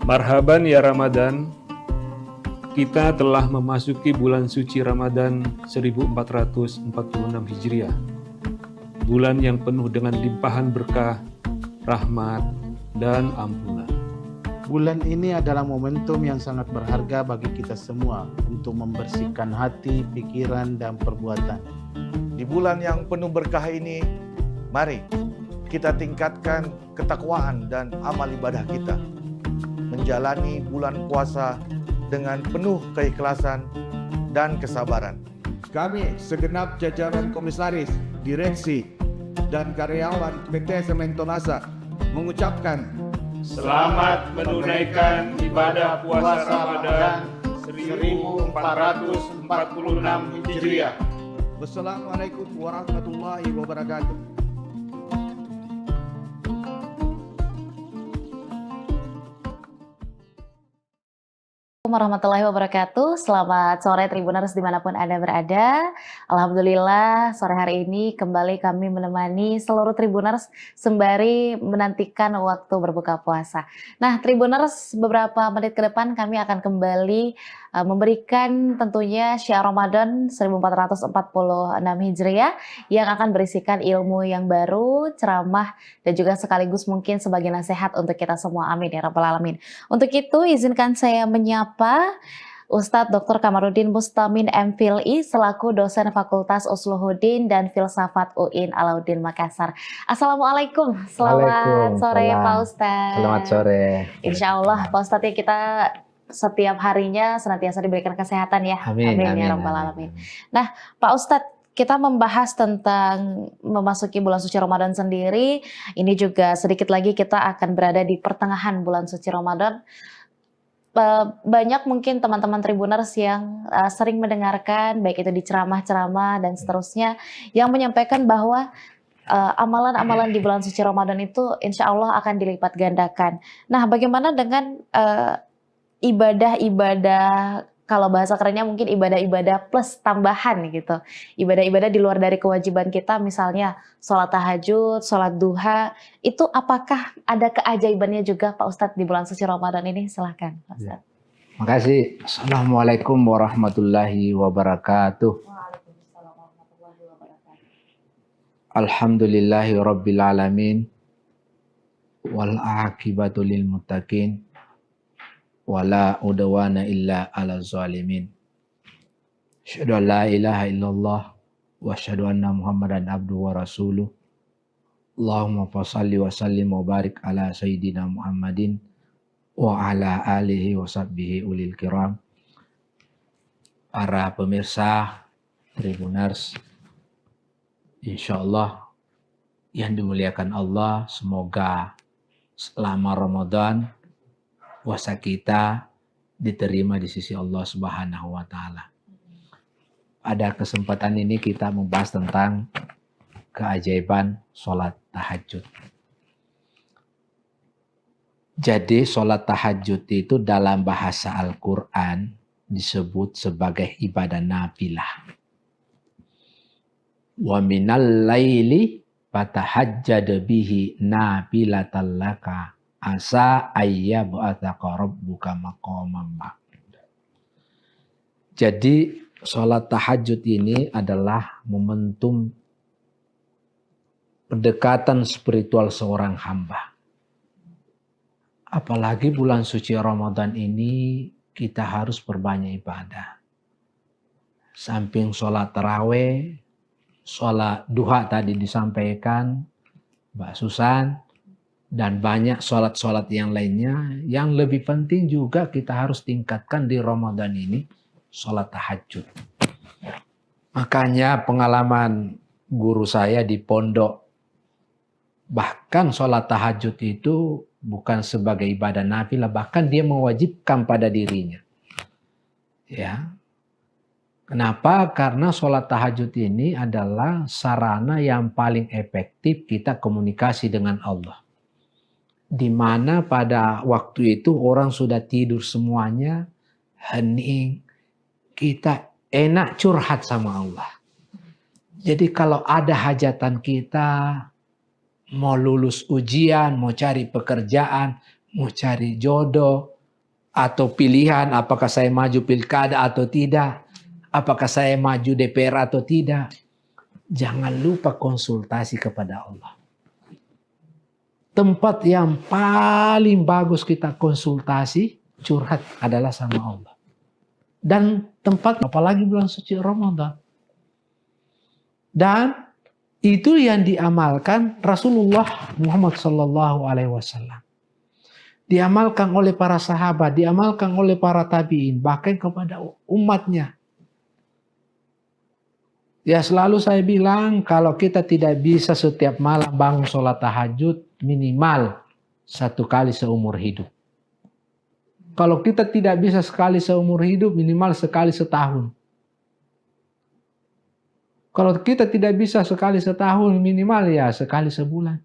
Marhaban ya Ramadan, kita telah memasuki bulan suci Ramadan 1446 Hijriah. Bulan yang penuh dengan limpahan berkah, rahmat, dan ampunan. Bulan ini adalah momentum yang sangat berharga bagi kita semua untuk membersihkan hati, pikiran, dan perbuatan. Di bulan yang penuh berkah ini, mari kita tingkatkan ketakwaan dan amal ibadah kita. Menjalani bulan puasa dengan penuh keikhlasan dan kesabaran. Kami segenap jajaran komisaris, direksi, dan karyawan PT Semen Tonasa mengucapkan Selamat menunaikan ibadah puasa Ramadan 1446 Hijriah. Wassalamualaikum warahmatullahi wabarakatuh. Warahmatullahi wabarakatuh. Selamat sore Tribuners dimanapun Anda berada. Alhamdulillah sore hari ini kembali kami menemani seluruh Tribuners sembari menantikan waktu berbuka puasa. Nah Tribuners, beberapa menit ke depan kami akan kembali memberikan tentunya syiar Ramadan 1446 Hijriah yang akan berisikan ilmu yang baru, ceramah, dan juga sekaligus mungkin sebagai nasihat untuk kita semua. Amin ya Rabbal Alamin. Untuk itu izinkan saya menyapa Ustadz Dr. Kamarudin Mustamin MPhilI selaku dosen Fakultas Usluhuddin dan Filsafat UIN Alauddin Makassar. Assalamualaikum, selamat sore Pak Ustadz. Selamat sore. Insya Allah Pak Ustadz ya, kita setiap harinya senantiasa diberikan kesehatan ya. Amin, ya Rabbal Alamin. Nah Pak Ustadz, kita membahas tentang memasuki bulan suci Ramadan sendiri. Ini juga sedikit lagi kita akan berada di pertengahan bulan suci Ramadan. Banyak mungkin teman-teman Tribuners yang sering mendengarkan, baik itu di ceramah-ceramah dan seterusnya, yang menyampaikan bahwa amalan-amalan di bulan suci Ramadan itu insya Allah akan dilipat gandakan. Nah bagaimana dengan ibadah-ibadah, kalau bahasa kerennya mungkin ibadah-ibadah plus tambahan gitu. Ibadah-ibadah di luar dari kewajiban kita, misalnya sholat tahajud, sholat duha, itu apakah ada keajaibannya juga Pak Ustadz di bulan suci Ramadan ini? Silahkan Pak Ustadz. Terima kasih. Assalamualaikum warahmatullahi wabarakatuh. Waalaikumsalam warahmatullahi wabarakatuh. Alhamdulillahi rabbil alamin. Wal aqibatu lil muttaqin. Wala udwana illa ala zalimin. Asyhadu an la ilaha illallah wa asyhadu anna Muhammadan abduhu wa rasuluh. Allahumma shalli wa sallim wa barik ala sayyidina Muhammadin wa ala alihi wa sahbihi ulil kiram. Para pemirsa Tribuners, insyaallah yang dimuliakan Allah, semoga selama Ramadan puasa kita diterima di sisi Allah Subhanahu wa Ta'ala. Pada kesempatan ini kita membahas tentang keajaiban sholat tahajud. Jadi sholat tahajud itu dalam bahasa Al-Quran disebut sebagai ibadah nafilah. Wa minal laili fatahajjad bihi nafilatan laka asa ayyab'atsaka rabbuka maqaman mahmuda. Jadi sholat tahajud ini adalah momentum pendekatan spiritual seorang hamba. Apalagi bulan suci Ramadan ini kita harus berbanyak ibadah. Samping sholat taraweh, sholat duha tadi disampaikan Mbak Susan, dan banyak sholat-sholat yang lainnya. Yang lebih penting juga kita harus tingkatkan di Ramadan ini, sholat tahajud. Makanya pengalaman guru saya di pondok, bahkan sholat tahajud itu bukan sebagai ibadah nafilah, bahkan dia mewajibkan pada dirinya. Ya. Kenapa? Karena sholat tahajud ini adalah sarana yang paling efektif kita komunikasi dengan Allah. Di mana pada waktu itu orang sudah tidur semuanya, hening, kita enak curhat sama Allah. Jadi kalau ada hajatan kita, mau lulus ujian, mau cari pekerjaan, mau cari jodoh, atau pilihan, apakah saya maju pilkada atau tidak, apakah saya maju DPR atau tidak. Jangan lupa konsultasi kepada Allah. Tempat yang paling bagus kita konsultasi, curhat adalah sama Allah. Dan tempat, apalagi bulan suci Ramadan. Dan itu yang diamalkan Rasulullah Muhammad SAW. Diamalkan oleh para sahabat, diamalkan oleh para tabi'in, bahkan kepada umatnya. Ya selalu saya bilang, kalau kita tidak bisa setiap malam bangun sholat tahajud, minimal 1 kali seumur hidup. Kalau kita tidak bisa sekali seumur hidup, minimal sekali setahun. Kalau kita tidak bisa sekali setahun, minimal ya sekali sebulan.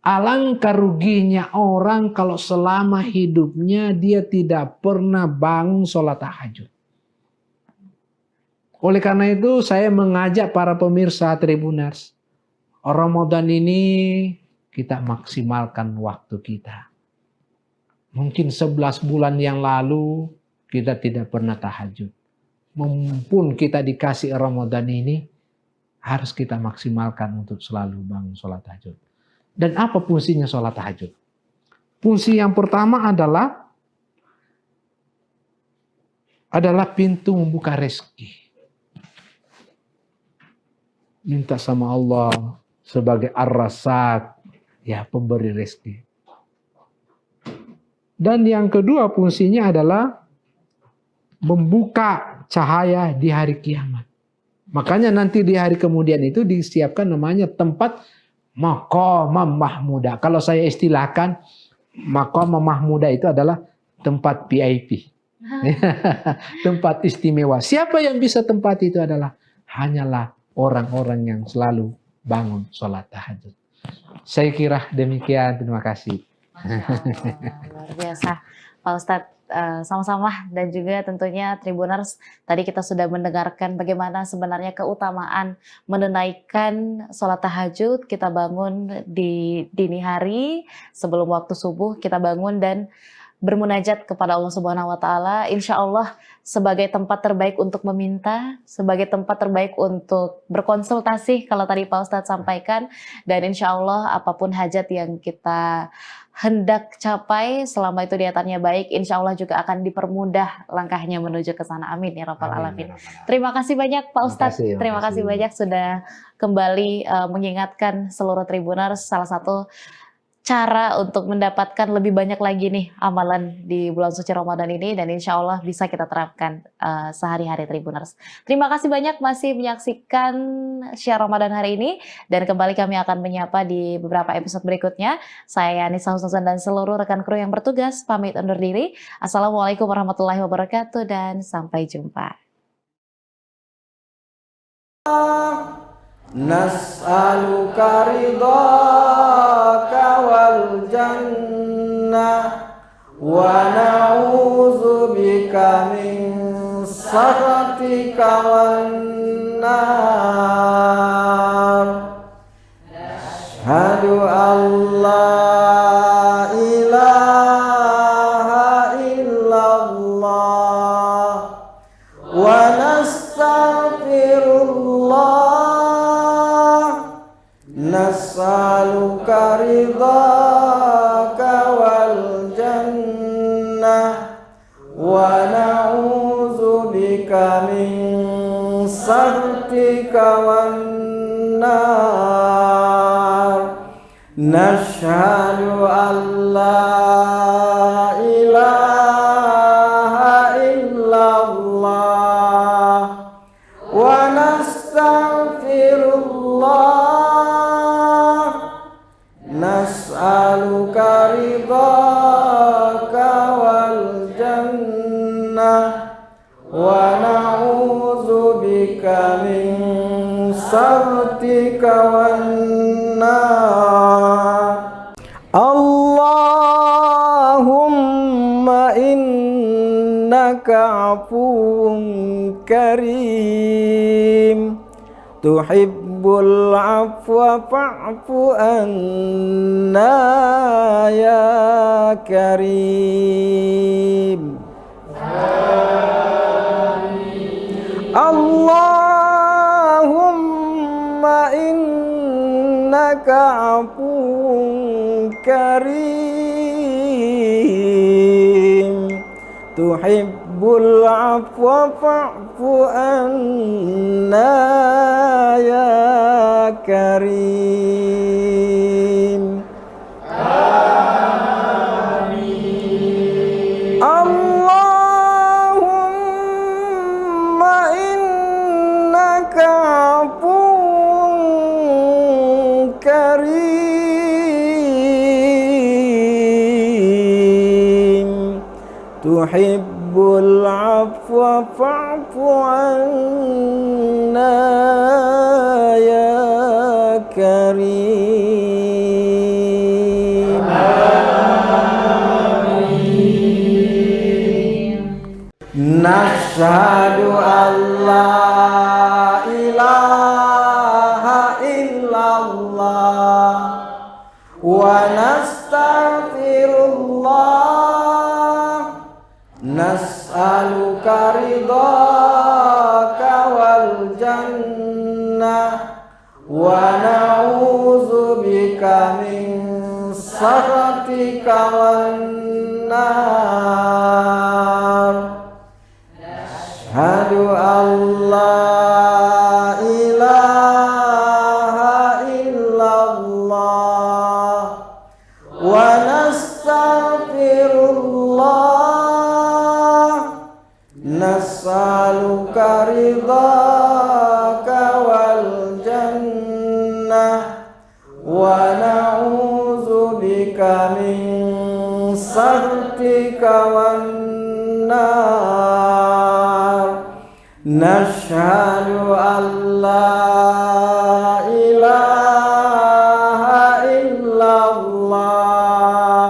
Alangkah ruginya orang kalau selama hidupnya dia tidak pernah bangun sholat tahajud. Oleh karena itu saya mengajak para pemirsa Tribuners, Ramadan ini kita maksimalkan waktu kita. Mungkin 11 bulan yang lalu kita tidak pernah tahajud. Mumpun kita dikasih Ramadan ini, harus kita maksimalkan untuk selalu bangun sholat tahajud. Dan apa fungsinya sholat tahajud? Fungsi yang pertama adalah pintu membuka rezeki. Minta sama Allah sebagai Ar-Razzaq, ya pemberi rezeki. Dan yang kedua fungsinya adalah membuka cahaya di hari kiamat. Makanya nanti di hari kemudian itu disiapkan namanya tempat Maqamah Mahmudah. Kalau saya istilahkan, Maqamah Mahmudah itu adalah tempat VIP. Tempat istimewa. Siapa yang bisa tempat itu adalah hanyalah orang-orang yang selalu bangun sholat tahajud. Saya kira demikian. Terima kasih. Luar biasa, Pak Ustadz. Sama-sama, dan juga tentunya Tribuners, tadi kita sudah mendengarkan bagaimana sebenarnya keutamaan menunaikan sholat tahajud. Kita bangun di dini hari sebelum waktu subuh, kita bangun dan bermunajat kepada Allah Subhanahu wa taala, insya Allah sebagai tempat terbaik untuk meminta, sebagai tempat terbaik untuk berkonsultasi kalau tadi Pak Ustadz sampaikan, dan insya Allah apapun hajat yang kita hendak capai selama itu niatannya baik, insya Allah juga akan dipermudah langkahnya menuju ke sana. Amin ya rabbal alamin. Terima kasih banyak Pak Ustadz. Terima kasih banyak sudah kembali mengingatkan seluruh Tribuners salah satu cara untuk mendapatkan lebih banyak lagi nih amalan di bulan suci Ramadan ini, dan insya Allah bisa kita terapkan sehari-hari Tribuners. Terima kasih banyak masih menyaksikan Syiar Ramadan hari ini, dan kembali kami akan menyapa di beberapa episode berikutnya. Saya Nisa Husnusan dan seluruh rekan kru yang bertugas pamit undur diri. Assalamualaikum warahmatullahi wabarakatuh dan sampai jumpa. Nas'aluka ridhaka wal jannah wa na'udzubika min sakhatika wan nar. Asyhadu an la ilaha illallah wa nastaghfirullah. Nas'aluka ridhaka wal jannah wa na'udzubika min sakhatika wan nar. Nashhadu an la ilaha illallah wa nastaghfirullah. Nas'aluka ridhaka wal jannah wa na'udzubika min sakhatika wan nar. Allahumma innaka afuwun karim tuhibbul afwa fa'fu anna ya karim. Allahumma innaka afuwun karim, tuhibbul afwa fa'fu anna ya karim. Allahumma innaka afuwun karim, tuhibbul afwa fa'fu anna ya karim. Nashhadu an la ilaha illallah wa nastaghfirullah, nas'aluka ridhaka wal jannah wa na'udzubika min sakhatika wan nar. Asyhadu an la ilaha illallah wa nastaghfirullah, nas'aluka ridhaka wal jannah wa na'udzubika min sakhatika wan nar. Nashhadu an la ilaha illallah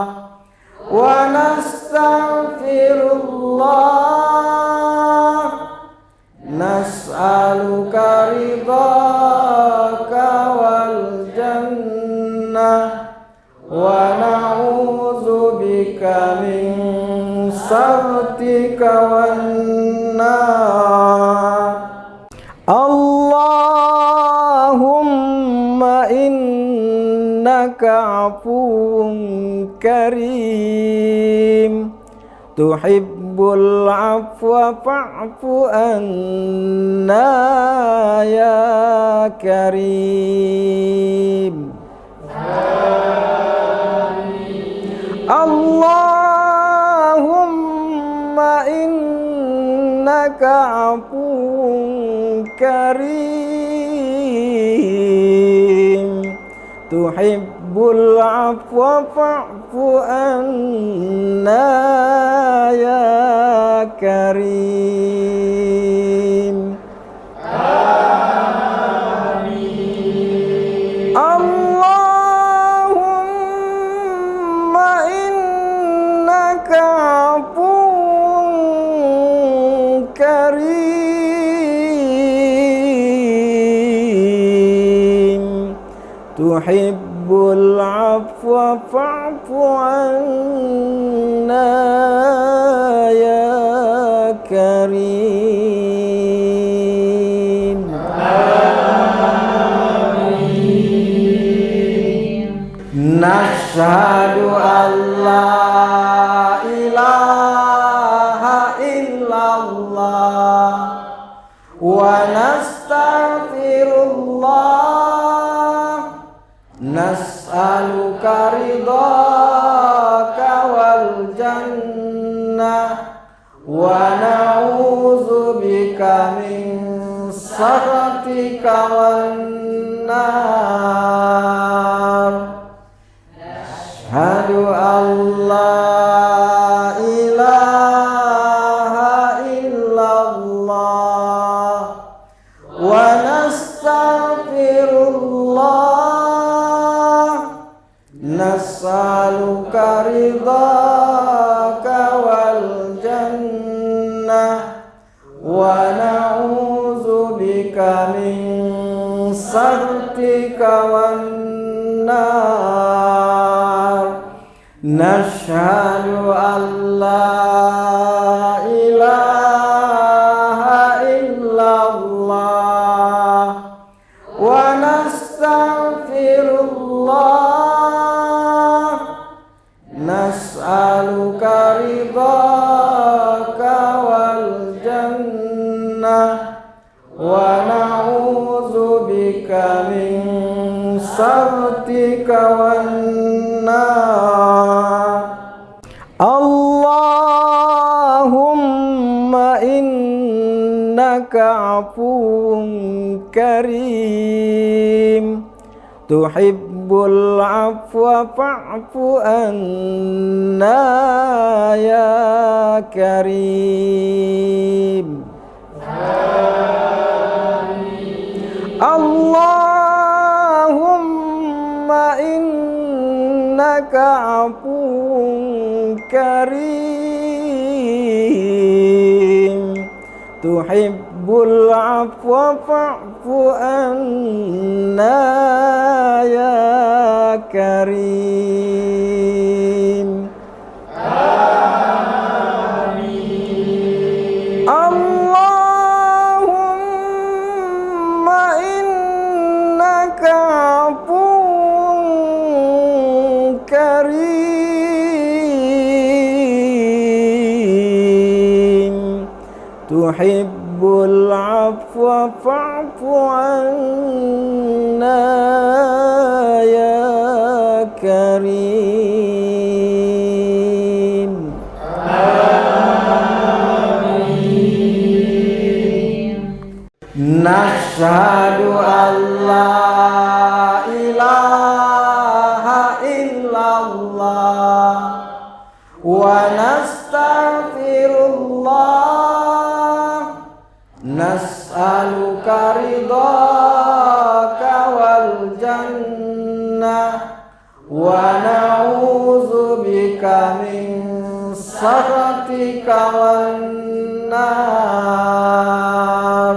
wa nastaghfirullah, nas'aluka ridhaka wal jannah wa na'udzubika min sakhatika wan nar. Allahumma innaka afuwun karim, tuhibbul afwa fa'fu anna ya karim. Allahumma innaka afuwun karim, tuhibbul afwa fa'fu anna ya karim. Allahumma innaka afuwun karim, tuhibbul afwa fa'fu anna ya karim. Nashhadu an la ilaha illallah wa nastaghfirullah, nas'aluka ridhaka wal jannah wa na'udzubika min sakhatika wan nar. Asyhadu an la ilaha illallah wa nastaghfirullah, nas'aluka ridhaka wal jannah wa na'udzubika min سخطك والنار نشهد أن لا إله إلا الله ونستغفر الله نسألك رضاك والجنة ونعوذ بك من سخطك والنار اللهم إنك عفو كريم تحب العفو فاعف عنا يا كريم اللهم إنك عفو كريم تحب العفو فاعف عنا يا كريم اللهم إنك عفو كريم تحب العفو فاعف عنا يا كريم نشهد أن لا إله إلا الله ونستغفر الله نسألك رضاك والجنة ونعوذ بك من سخطك والنار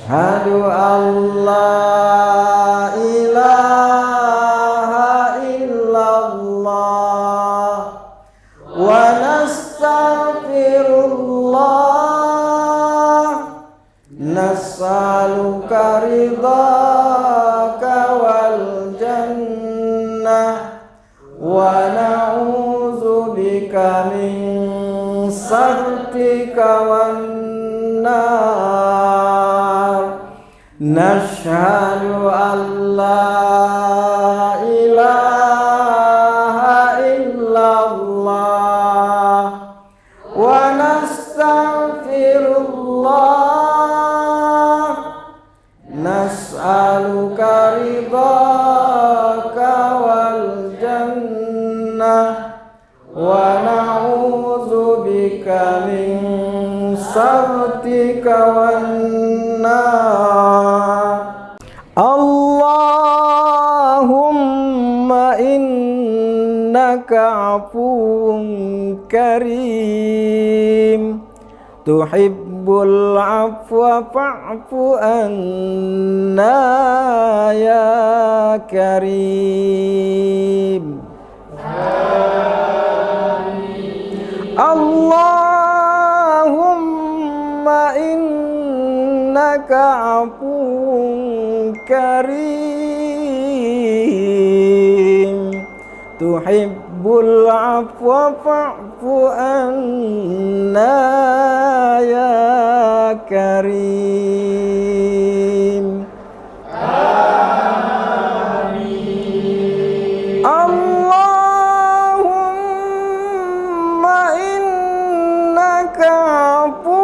أشهد أن لا إله إلا الله ونستغفر الله نسألك رضاك والجنة ونعوذ بك من سخطك والنار نشهد أن لا إله إلا الله ونستغفر الله نسألك رضاك والجنة ونعوذ بك من سخطك والنار اللهم إنك عفو كريم تحب العفو فاعف عنا يا كريم اللهم إنك عفو كريم تحب العفو فاعف عنا يا كريم اللهم إنك عفو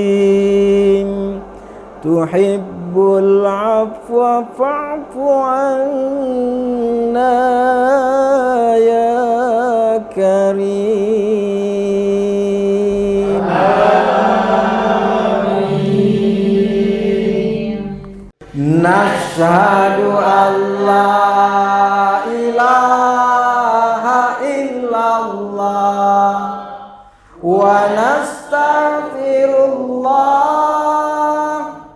كريم تحب العفو فاعف عنا يا كريم نشهد أن لا إله إلا الله wa nastaghfirullah,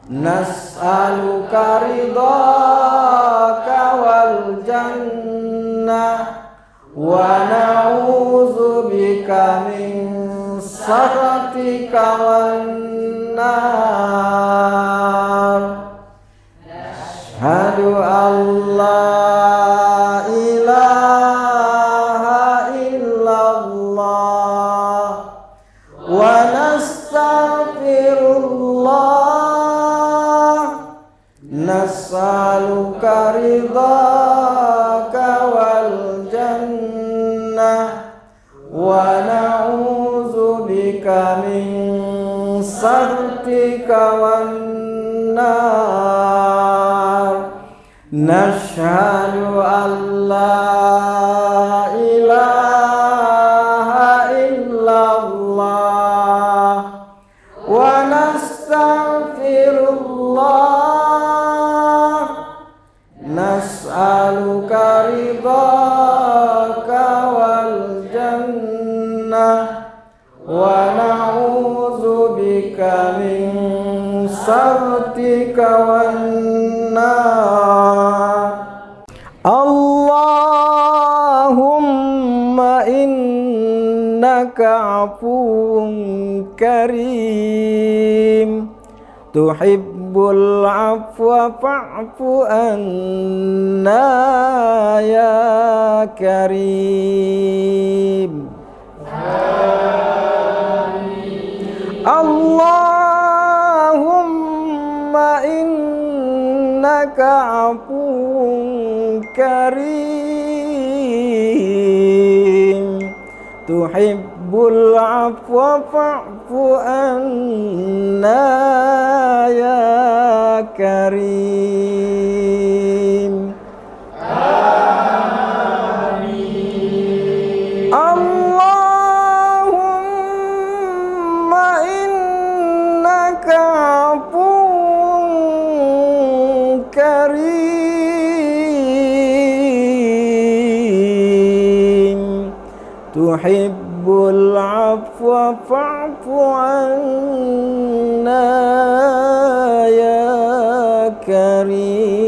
nas'aluka ridhaka wal jannah wa na'udzubika min sakhatika wan nar. Asyhadu an la ilaha illallah wa nastaghfirullah, nas'aluka ridhaka wal jannah wa na'udzubika min sakhatika wan nar. Nashhadu an la ilaha illallah wa nastaghfirullah, nas'aluka ridhaka wal jannah wa na'udzubika min sakhatika wan nar. Allahumma innaka afuwun karim, tuhibbul afwa fa'fu anna ya karim. Allahumma innaka afuwun karim, tuhibbul afwa fa'fu anna ya karim. Allahumma innaka afuwun karim, tuhibbul afwa fa'fu anna ya karim.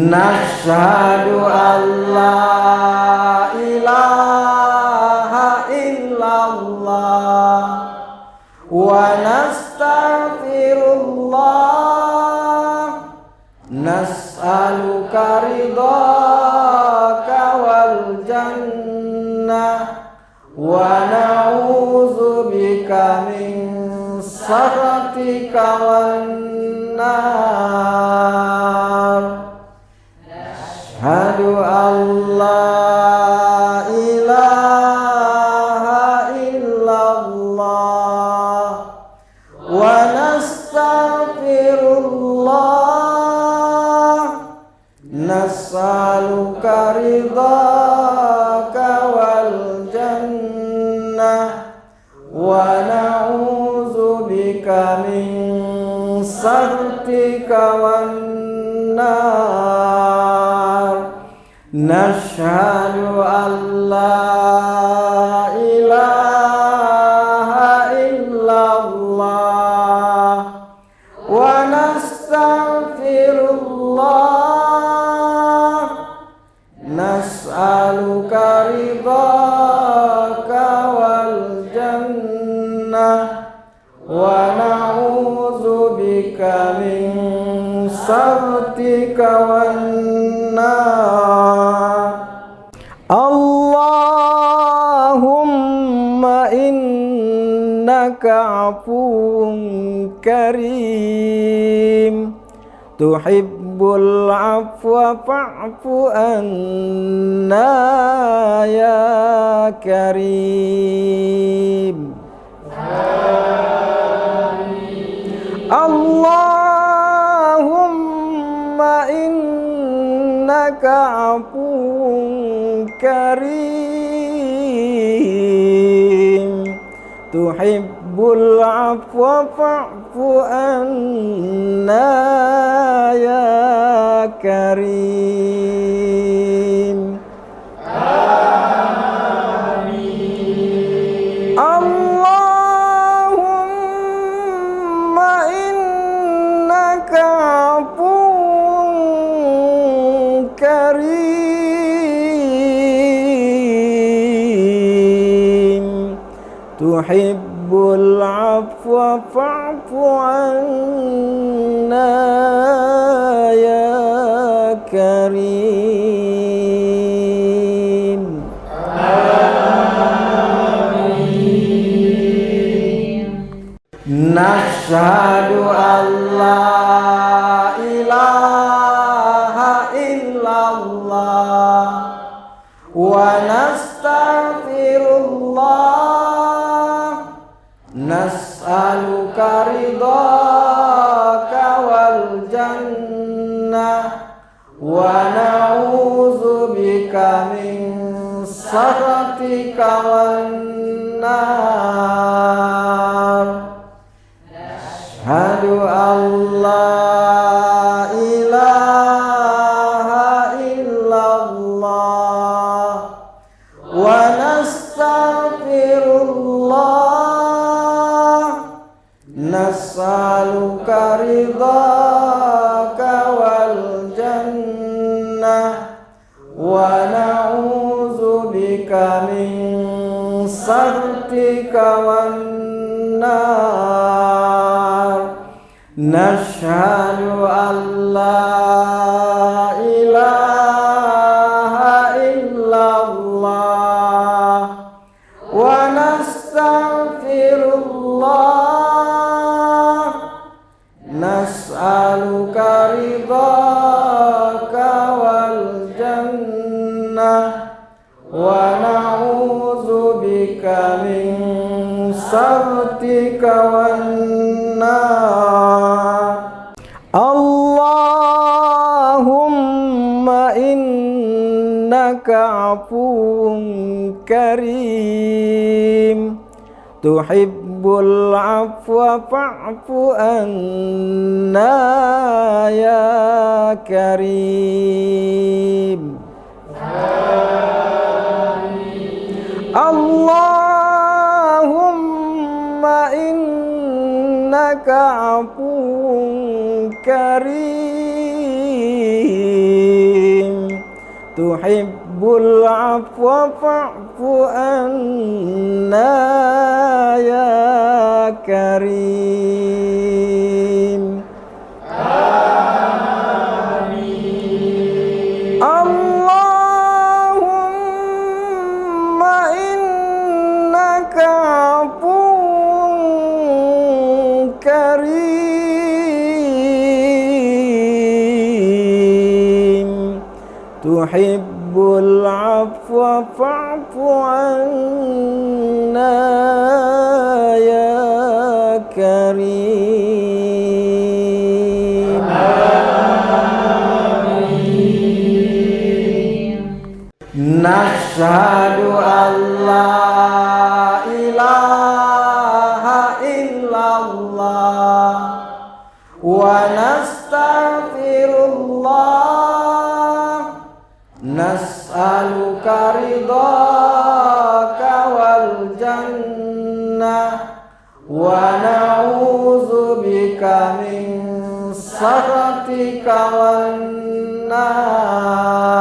Nashhadu an la ilaha illallah wa nastaghfirullah, nas'aluka ridhaka wal jannah wa na'udzubika min sakhatika wan nar. Asyhadu an la ilaha illallah wa nastaghfirullah, nas'aluka ridhaka wal jannah wa na'udzubika min sakhatika wan nar. Nashhadu an la ilaha illallah wa nastaghfirullah, nas'aluka ridhaka wal jannah wa na'udzubika min sakhatika wan nar. Allahumma innaka afuwun karim, tuhibbul afwa fa'fu anna ya karim. Allahumma innaka afuwun karim, tuhibbul afwa fa'fu anna ya karim. Allahumma innaka afuwun karim, tuhibbul afwa fa'fu anna ya karim. Nashhadu an la ilaha illallah wa nastaghfirullah, nas'aluka ridhaka wal jannah wa na'udzubika min sakhatika wan nar. Asyhadu an la ilaha illallah wa nastaghfirullah, nas'aluka ridhaka wal jannah wa na'udzubika min sakhatika wan nar. Nashhadu an la ilaha illallah wa nastaghfirullah, nas'aluka ridhaka wal jannah wa na'udzubika min sakhatika wan nar. Allahumma innaka afuwun karim, tuhibbul afwa fa'fu anna ya karim. Allahumma innaka afuwun karim, tuhibbul afwa fa'fu anna ya karim. Allahumma innaka afuwun karim, tuhibbul afwa fa'fu anna ya karim. Nashhadu an la ilaha illallah wa nastaghfirullah, nas'aluka ridhaka wal jannah wa na'udzubika min sakhatika wan nar.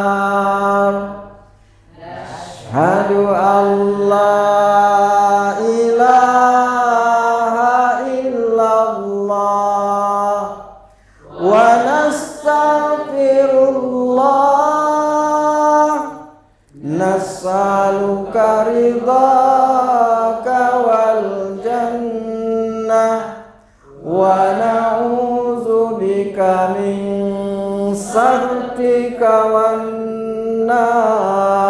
Asyhadu an la ilaha illallah wa nastaghfirullah, nas'aluka ridhaka wal jannah wa na'udzubika min sakhatika wan nar.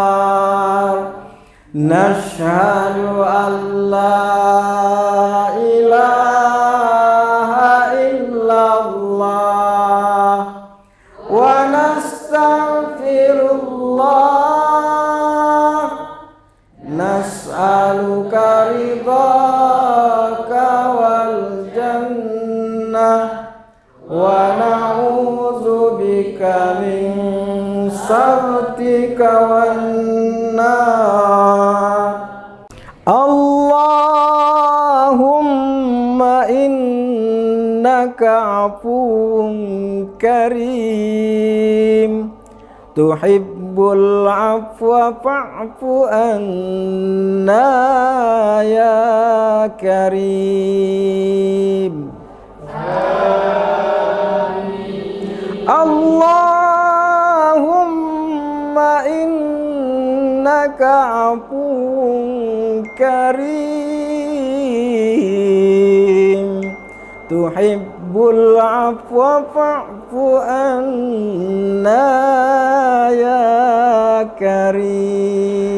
Nashhadu an la ilaha illallah wa nastaghfirullah, nas'aluka ridhaka wal jannah wa na'udzubika سخطك والنار اللهم إنك عفو كريم تحب العفو فاعف عنا يا كريم اللهم إنك عفو كريم تحب العفو فاعف عنا يا كريم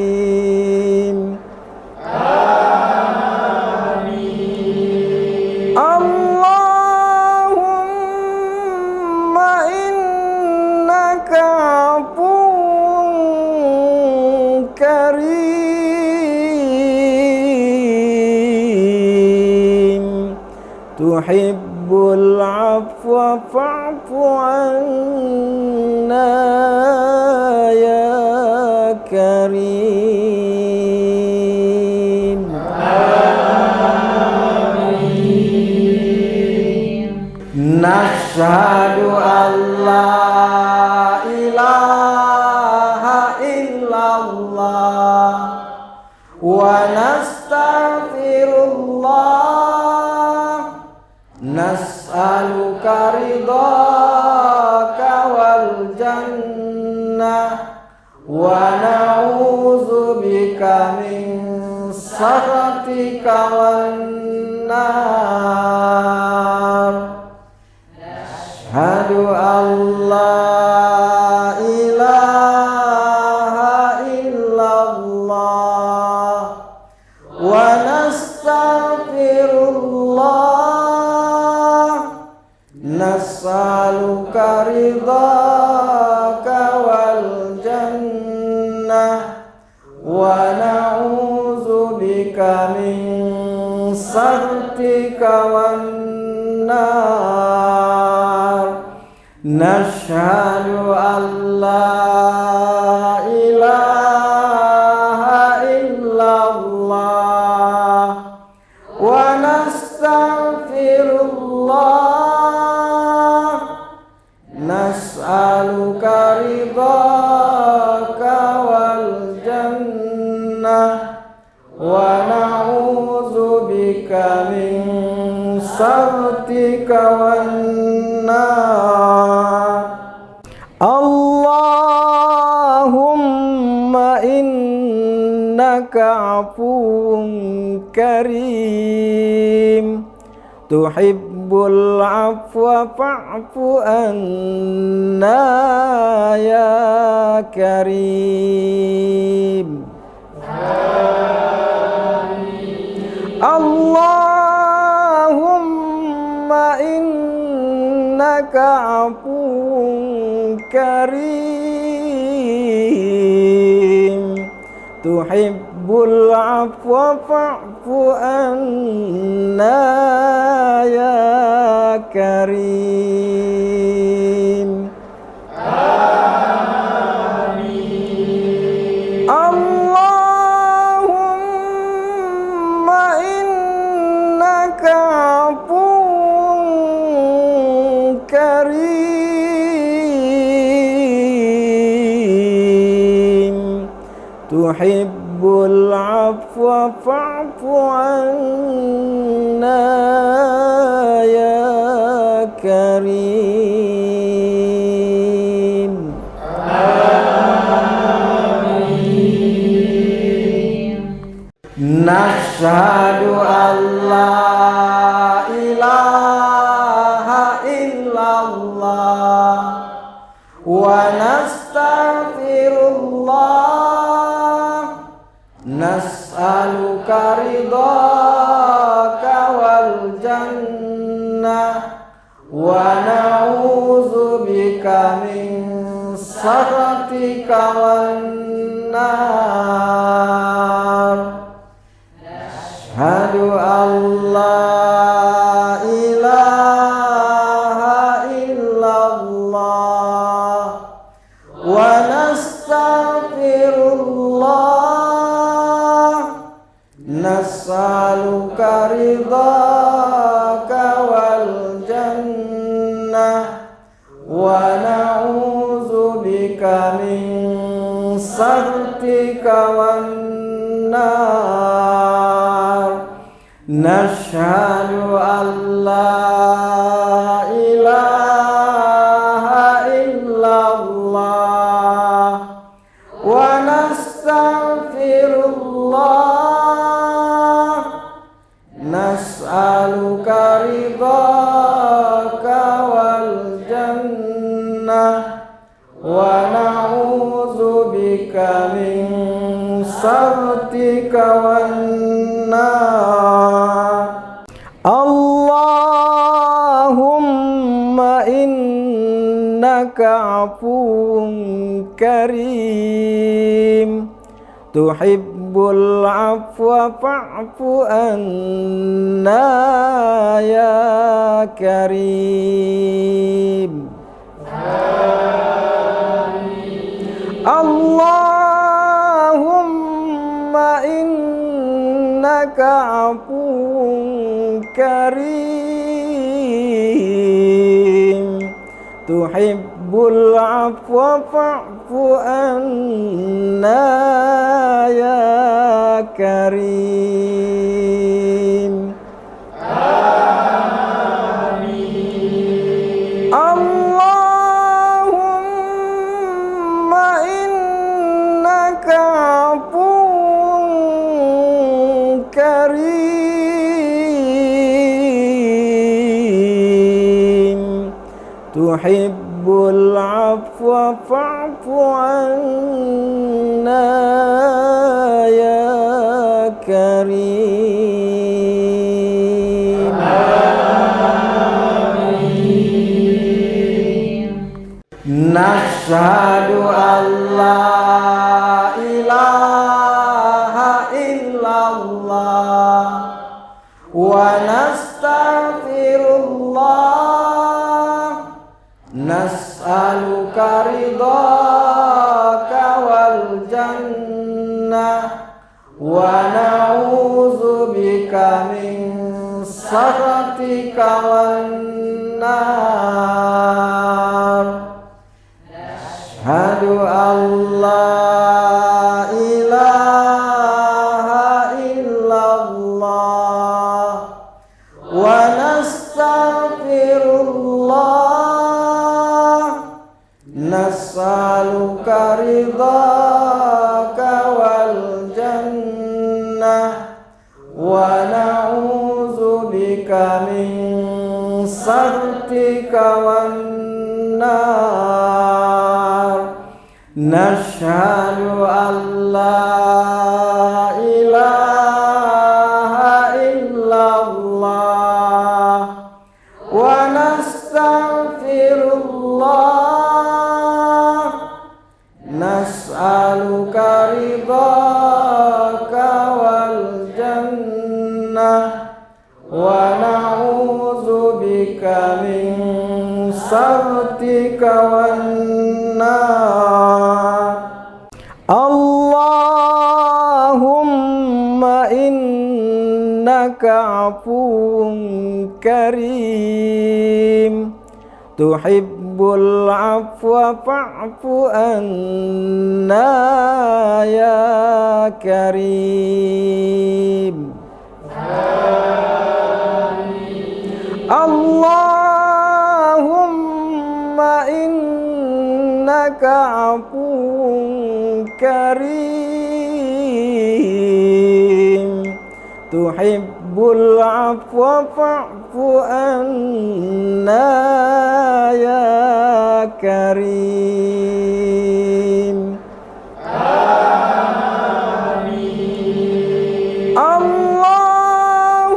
اللهم إنك عفو كريم تحب العفو فاعف عنا يا كريم نشهد أن لا إله إلا الله ونستغفر الله نسألك رضاك والجنة ونعوذ بك من سخطك والنار أشهد أن لا إله إلا الله ونستغفر الله نسألك رضاك والجنة ونعوذ بك من سخطك والنار نشهد أن لا إله إلا الله ونستغفر الله نسألك رضاك والجنة ونعوذ بك من سخطك والنار اللهم إنك عفو كريم تحب العفو فاعف عنا يا كريم اللهم إنك عفو كريم تحب العفو فاعف عنا يا كريم اللهم إنك عفو كريم تحب العفو فاعف عنا يا كريم نشهد أن لا إله إلا الله ونستغفر الله نسألك رضاك والجنة ونعوذ بك من سخطك والنار أشهد أن لا إله إلا الله ولا nas'aluka ridhaka wal jannah wa na'udzubika min sakhatika wan nar. Nashhadu an la ilaha illallah wa nastaghfirullah. Nas'aluka ridhaka wal jannah wa na'udzubika min sakhatika wan nar. Allahumma innaka afuwun karim tuhibbul afwa fa'fu anna ya karim. Allahumma innaka afuwun karim tuhibbul afwa fa'fu anna ya karim. Allahumma innaka afuwun karim tuhibbul afwa fa'fu anna ya karim. Nashhadu an la ilaha illallah wa nastaghfirullah. Nas'aluka ridhaka wal jannah wa na'udzubika min sakhatika wan nar. Ashhadu an la ilaha illallah wa nastaghfirullah. Nas'aluka ridhaka wal jannah wa na'udzubika min sakhatika wan nar. Nashhadu an la ilaha illallah wa nastaghfirullah. Nas'aluka ridhaka wal jannah wa na'udzubika min sakhatika wan nar. Allahumma innaka afuwun karim tuhibbul afwa fa'fu anna ya karim. Allahumma innaka afuwun karim tuhibbul afwa fa'fu anna ya karim. Allahumma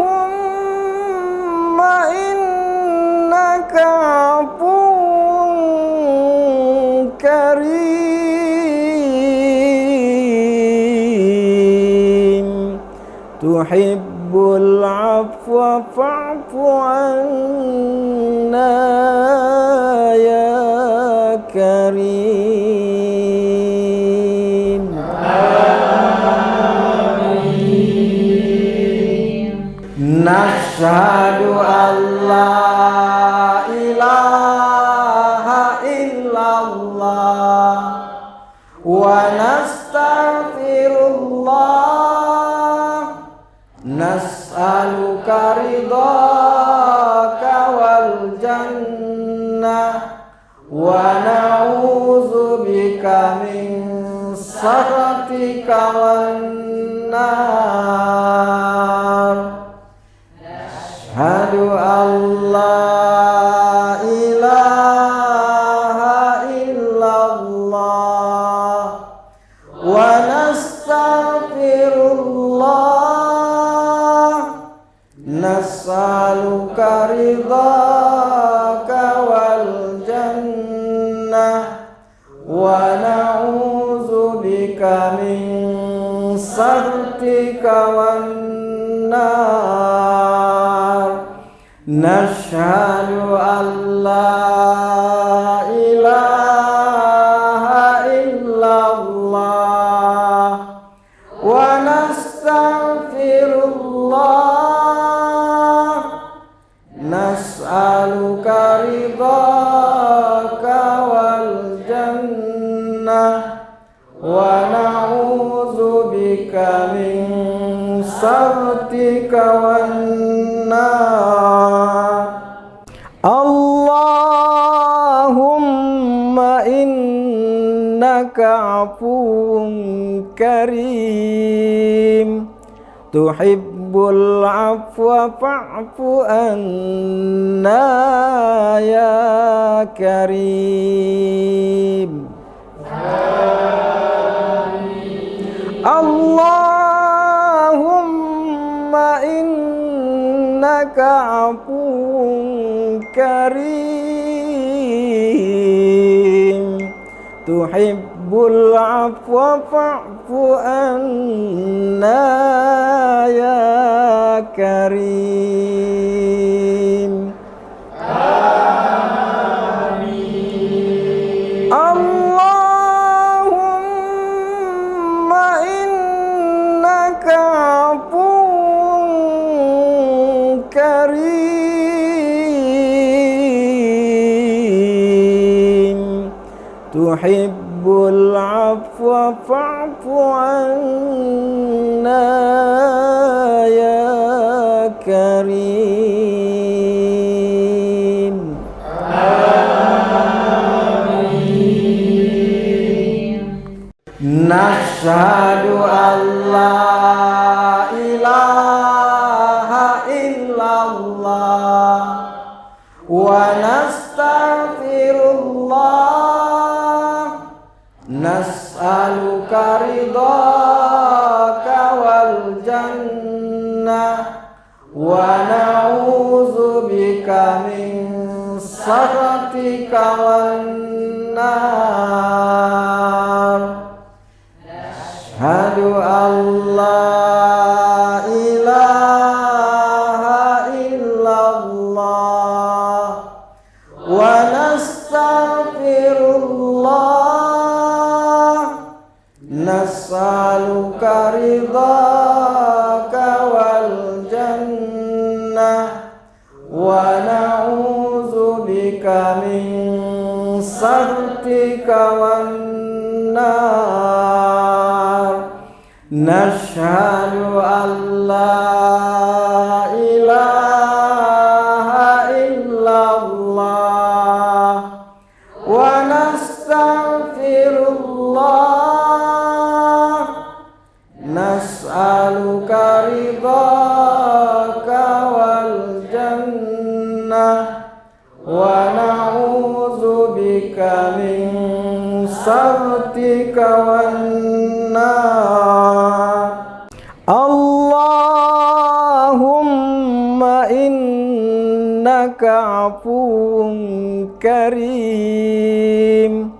innaka afuwun karim tuhibbul afwa fa'fu anna ya karim. Nashhadu an la ilaha illallah wa nastaghfirullah nas'aluka ridhaka wal jannah wa na'udzubika min sakhatika wan nar. Asyhadu an la ilaha illallah wa nastaghfirullah nas'aluka ridhaka wal jannah wa na'udzubika min sakhatika wan nar. Nashhadu an la ilaha illallah wa nastaghfirullah nas'aluka ridhaka wal jannah wa na'udzubika min sakhatika wan nar. Allahumma innaka afuwun karim tuhibbul afwa fa'fu anna ya karim. Allahumma innaka afuwun karim tuhibbul afwa fa'fu anna ya karim. Allahumma innaka afuwun karim tuhibbul afwa fa'fu anna ya karim. Nashhadu an la ilaha illallah wa nastaghfirullah nas'aluka ridhaka wal jannah wa na'udzubika min sakhatika wan nar. Asyhadu an la ilaha illallah wa nastaghfirullah nas'aluka ridhaka wal jannah wa na'udzubika min sakhatika wan nar. Nashhadu an la ilaha illallah wa nastaghfirullah nas'aluka ridhaka wal jannah wa na'udzubika min sakhatika wan nar. Allahumma innaka afuwun karim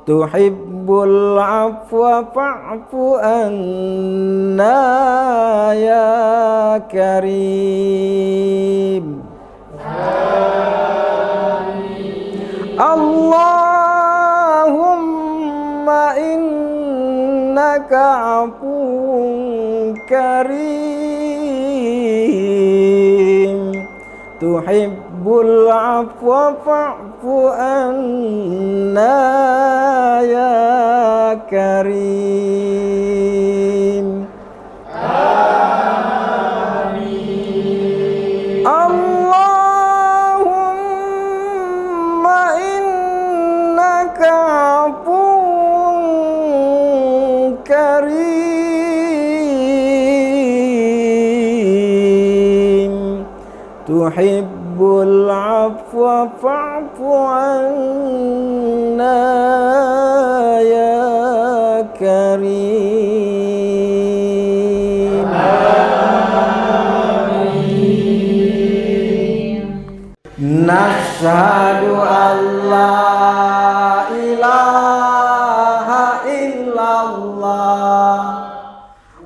tuhibbul afwa fa'fu anna ya karim. Allahumma innaka afuwun karim tuhibbul afwa fa'fu anna ya karim. Allahumma innaka afuwun karim, tuhibbul afwa fa'fu anna ya karim. Nashhadu an la ilaha illallah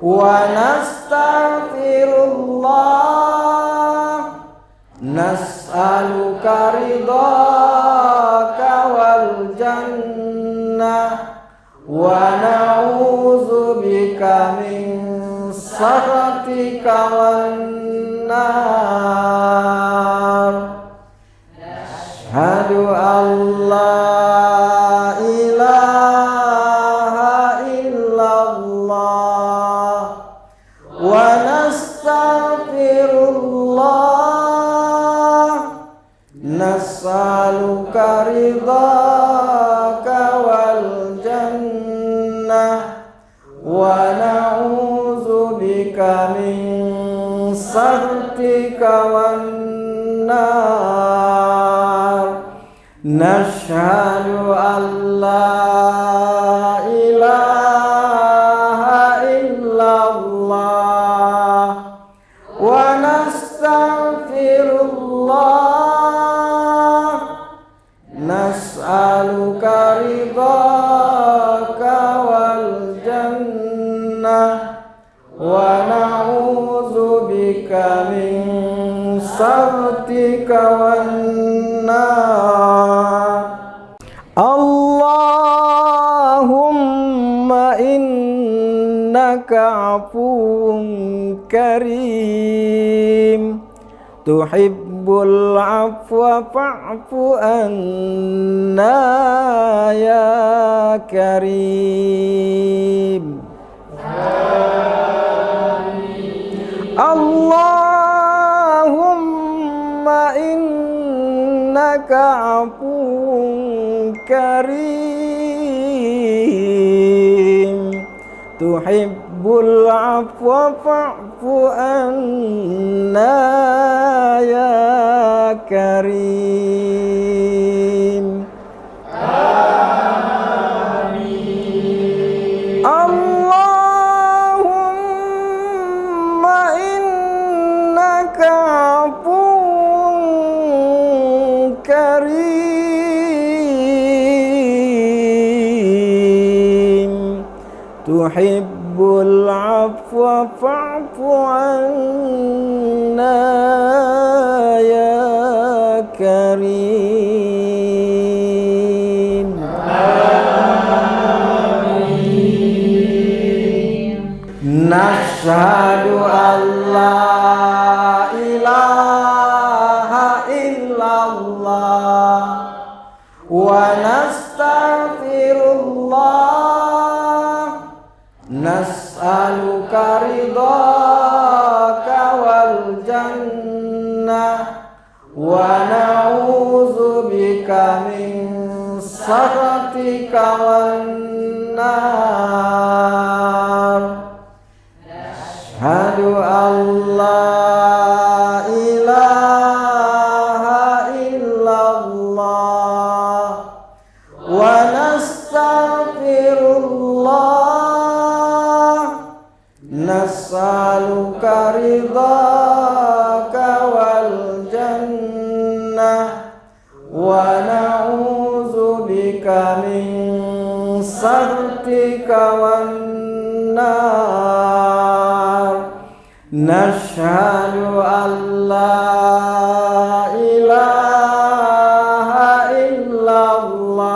wa nastaghfirullah, nas'aluka ridhaka wal jannah wa na'udzubika min sakhatika wan nar. Asyhadu an la ilaha illallah wa nastaghfirullah, nas'aluka ridhaka wal jannah wa na'udzubika min sakhatika wan nar. Nashhadu an la ilaha illallah wa nastaghfirullah, nas'aluka ridhaka wal jannah wa na'udzubika min sakhatika wan nar. Allahumma innaka afuwun karim, tuhibbul afwa fa'fu anna ya karim. Allahumma innaka afuwun karim, tuhibbul afwa fa'fu anna ya karim. Allahumma innaka afuwun karim, tuhibbul afwa fa'fu anna ya karim. Nashhadu an la ilaha illallah wa nastaghfirullah, nas'aluka ridhaka wal jannah wa na'udzubika min sakhatika wan nar. Asyhadu an la ilaha illallah wa nastaghfirullah, nas'aluka ridhaka wal jannah wa na'udzubika min sakhatika wan nar. Nashhadu an la ilaha illallah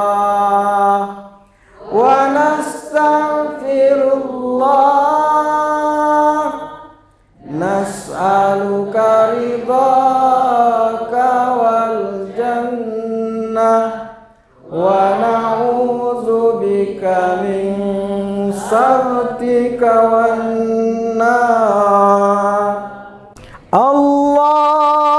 wa nastaghfirullah, nas'aluka ridhaka saktika wan nar. Allahumma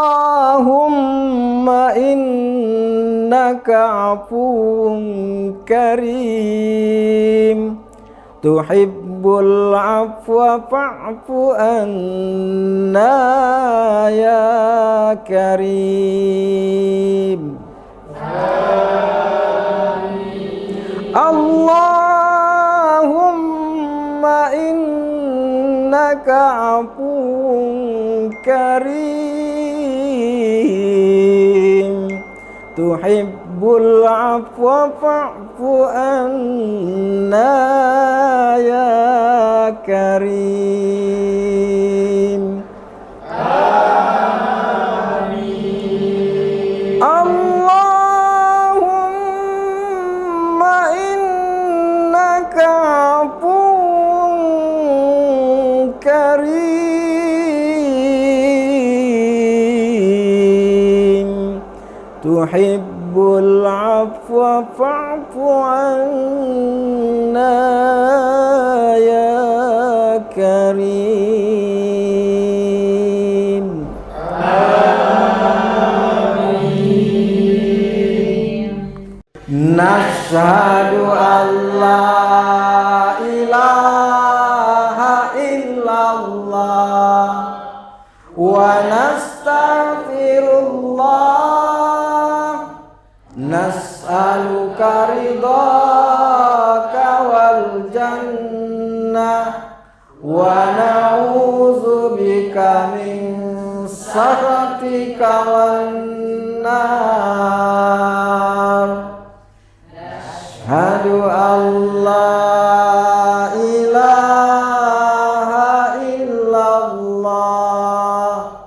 innaka afuwun karim tuhibbul afwa fa'fu anna ya karim. Allahumma innaka afuwun karim tuhibbul afwa fa'fu anna ya karim. Allahumma innaka afuwun karim tuhibbul afwa fa'fu anna ya karim. Nashhadu an la ilaha illallah wa nastaghfirullah nas'aluka ridhaka wal jannah wa na'udzubika min sakhatika wan nar. Asyhadu an la ilaha illallah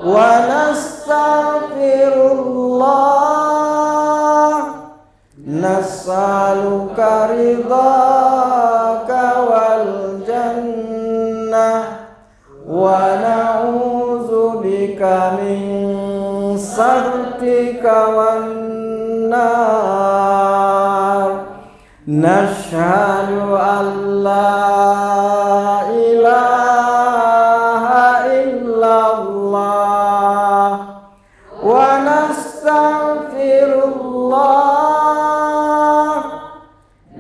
wa nastaghfirullah nas'aluka ridhaka wal jannah wa na'udzubika min sakhatika wan nar. Nashhadu an la ilaha illallah wa nastaghfirullah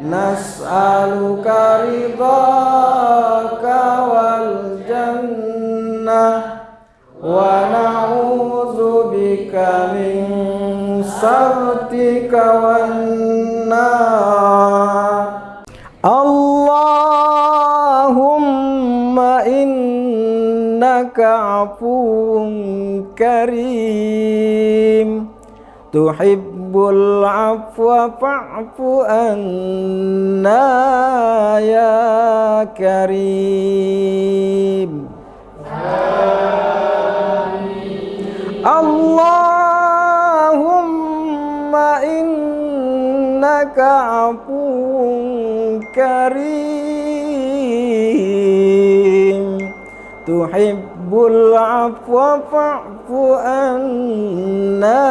nas'aluka ridhaka wal jannah wa na'udzubika min sakhatika wan nar. Allahumma innaka afuwun karim tuhibbul afwa fa'fu anna ya karim. Allahumma innaka afuwun karim tuhibbul afwa fa'fu anna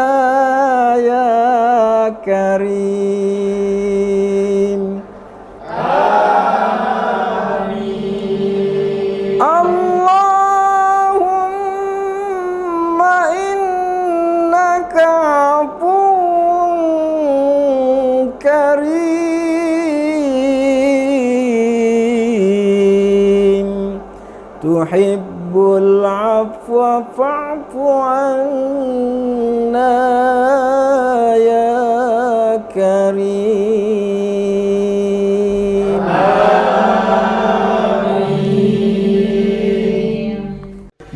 ya karim. Allahumma innaka afuwun karim tuhibbul afwa fa'fu anna ya karim.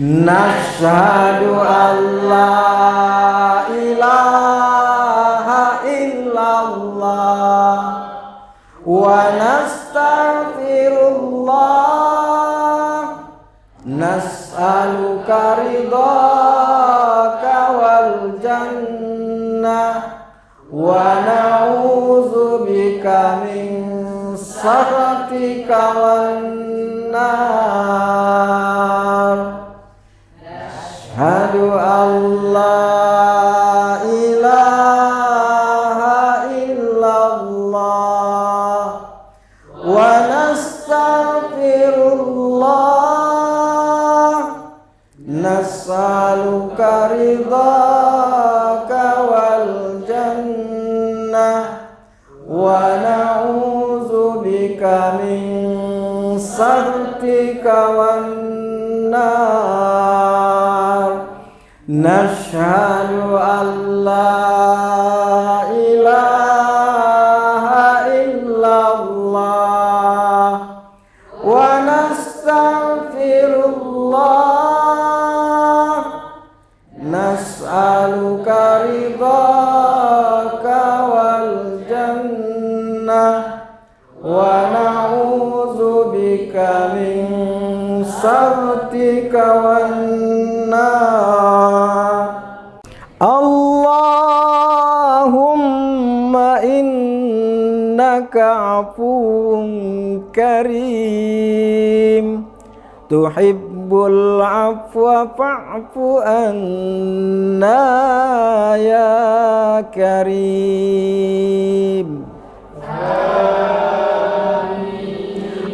Nashhadu an la ilaha illallah wa nastaghfirullah nas'aluka ridhaka wal jannah wa na'udzubika min sakhatika wan nar. Asyhadu an la ilaha illallah wa Allah, nas'aluka ridhaka wal jannah, wa na'udzubika min sakhatika wan nar. Nashhadu an la ilaha illallah wa nastaghfirullah, nas'aluka ridhaka wal jannah, wa na'udzubika min sakhatika wan nar. Allahumma innaka afuwun karim, tuhibbul afwa fa'fu anna ya karim.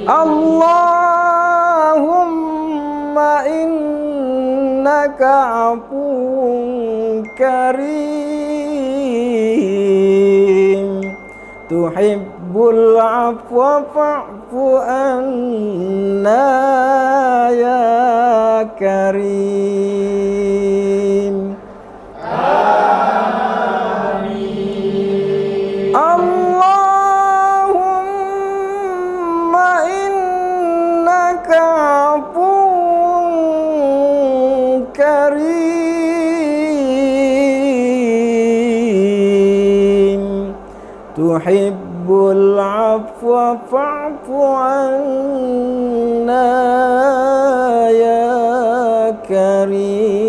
Allahumma innaka afuwun karim, tuhibbul afwa fa'fu anna ya karim. Allahumma innaka afuwun karim, tuhibbul afwa fa'fu anna ya karim.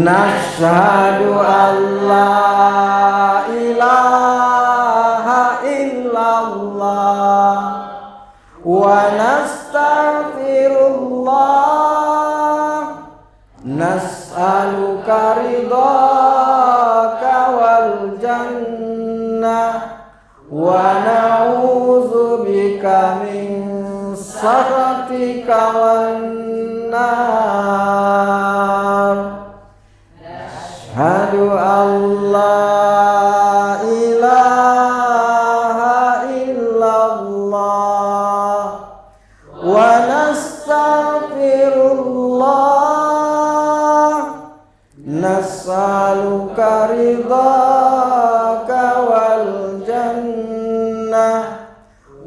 Nashhadu an la ilaha illallah wa nastaghfirullah, nas'aluka ridhaka wal jannah, wa na'udzubika min sakhatika wan nar. Asyhadu an la ilaha illallah wa nastaghfirullah, nas'aluka ridhaka wal jannah,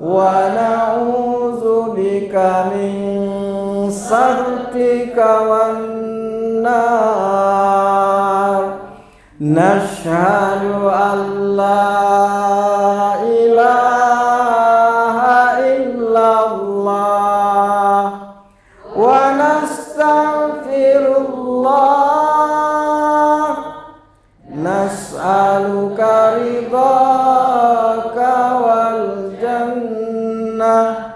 wa na'udzubika min sakhatika wan nar. Nashhadu an la ilaha illallah wa nastaghfirullah, nas'aluka ridhaka wal jannah,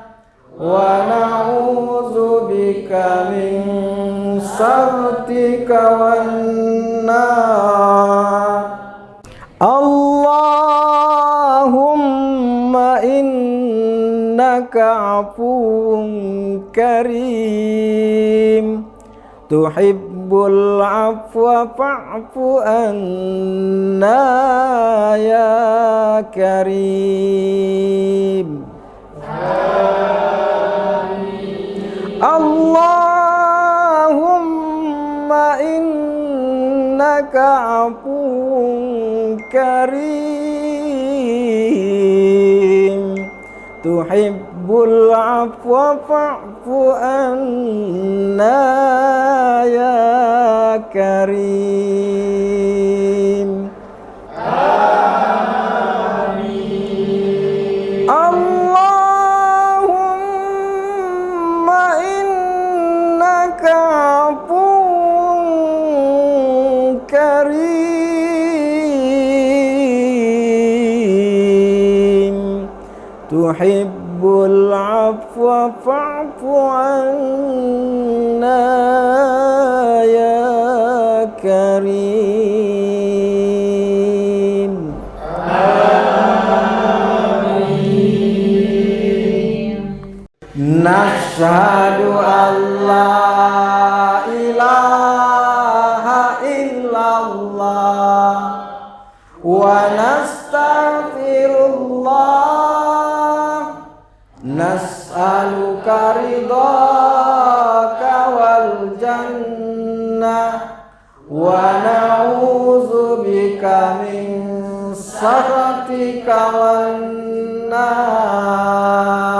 wa na'udzubika min sakhatika wan nar. Allahumma innaka afuwun karim, tuhibbul afwa fa'fu anna ya karim. Allahumma innaka afuwun karim, tuhibbul afwa fa'fu anna ya karim. Allahumma innaka afuwun karim, tuhibbul afwa fa'fu anna ya karim. Nashhadu an la ilaha illallah wa nastaghfirullah nas'aluka ridhaka wal jannah wa na'udzubika min sakhatika wan nar.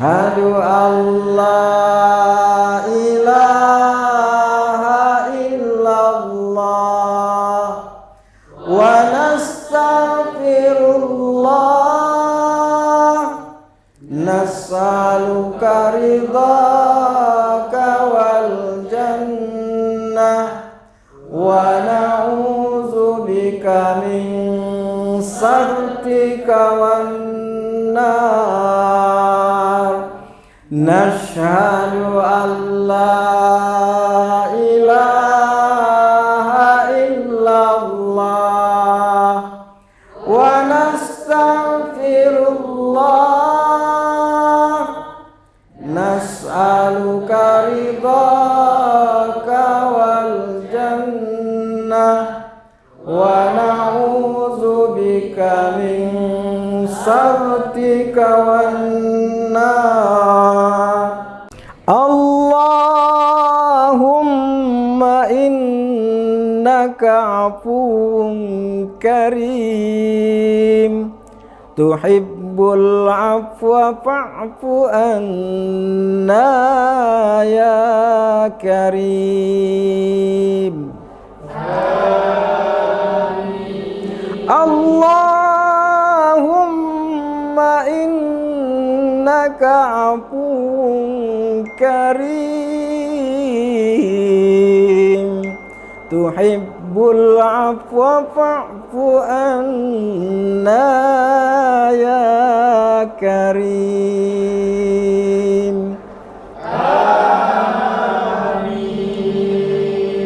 Asyhadu an la ilaha illallah wa nastaghfirullah nas'aluka ridhaka wal jannah wa na'udzubika min sakhatika wan nar. Nashhadu an la ilaha illallah wa nastaghfirullah nas'aluka ridhaka wal jannah wa na'udzubika min sakhatika wan nar. Allahumma innaka afuwun karim tuhibbul afwa fa'fu anna ya karim. Allahumma innaka afuwun karim tuhibbul afwa fa'fu anna ya karim.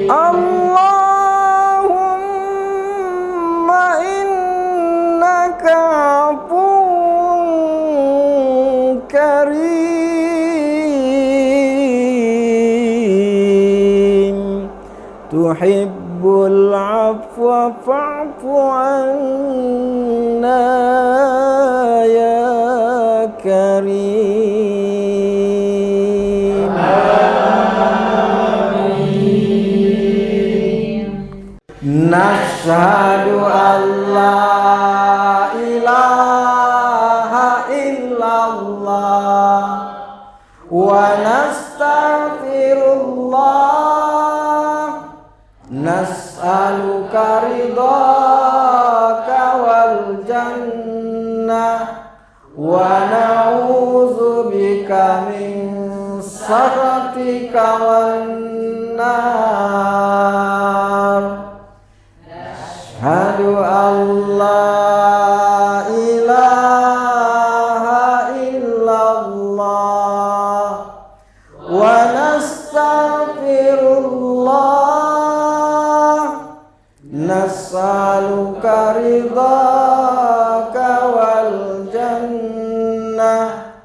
Allahumma innaka afuwun karim tuhibbul afwa fa'fu anna ya karim. Nashhadu an la ilaha illallah wa nastaghfirullah nas'aluka ridhaka wal jannah wa na'udzubika min sakhatika wan nar. Asyhadu an la ilaha illallah wa nastaghfirullah nas'aluka ridhaka wal jannah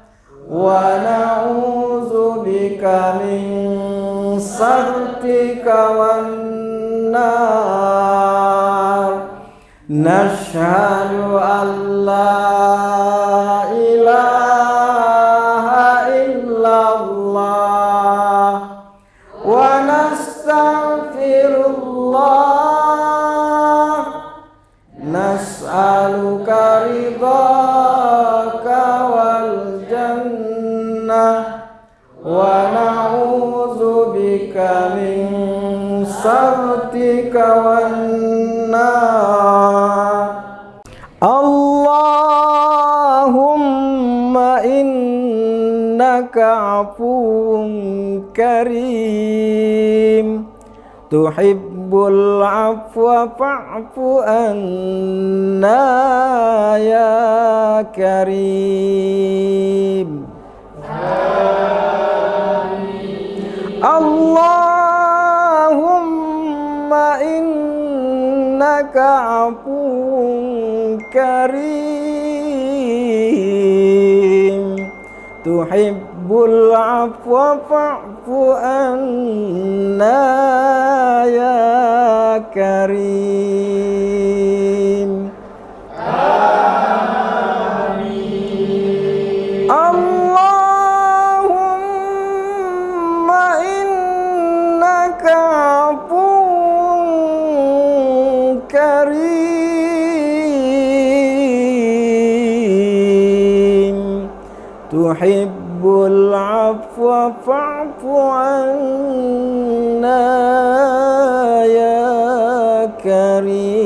wa na'udzubika min sakhatika wan nar. Nashhadu an la ilaha illallah wa nastaghfirullah nas'aluka ridhaka wal jannah wa na'udzubika min sakhatika wan nar. Allahumma innaka afuwun karim tuhibbul afwa fa'fu anna ya karim. Allahumma innaka afuwun karim tuhibbul afwa fa'fu anna ya karim. Allahumma innaka afuwun karim, tuhibbul afwa fa'fu anna ya karim.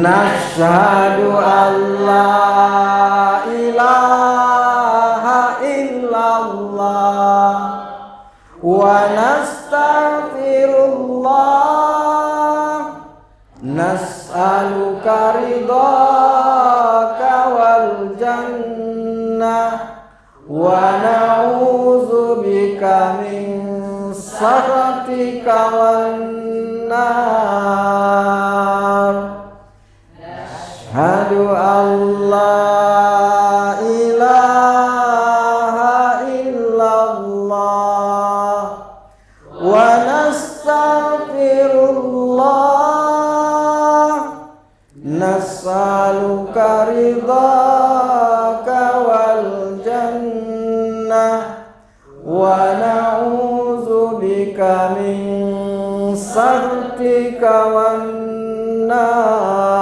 Nashhadu an la ilaha illallah wa nastaghfirullah, nas'aluka ridhaka wal jannah wa na'udzubika min sakhatika wan nar. Asyhadu an la ilaha illallah wa nastaghfirullah, nas'aluka ridhaka wal jannah wa na'udzubika min sakhatika wan nar.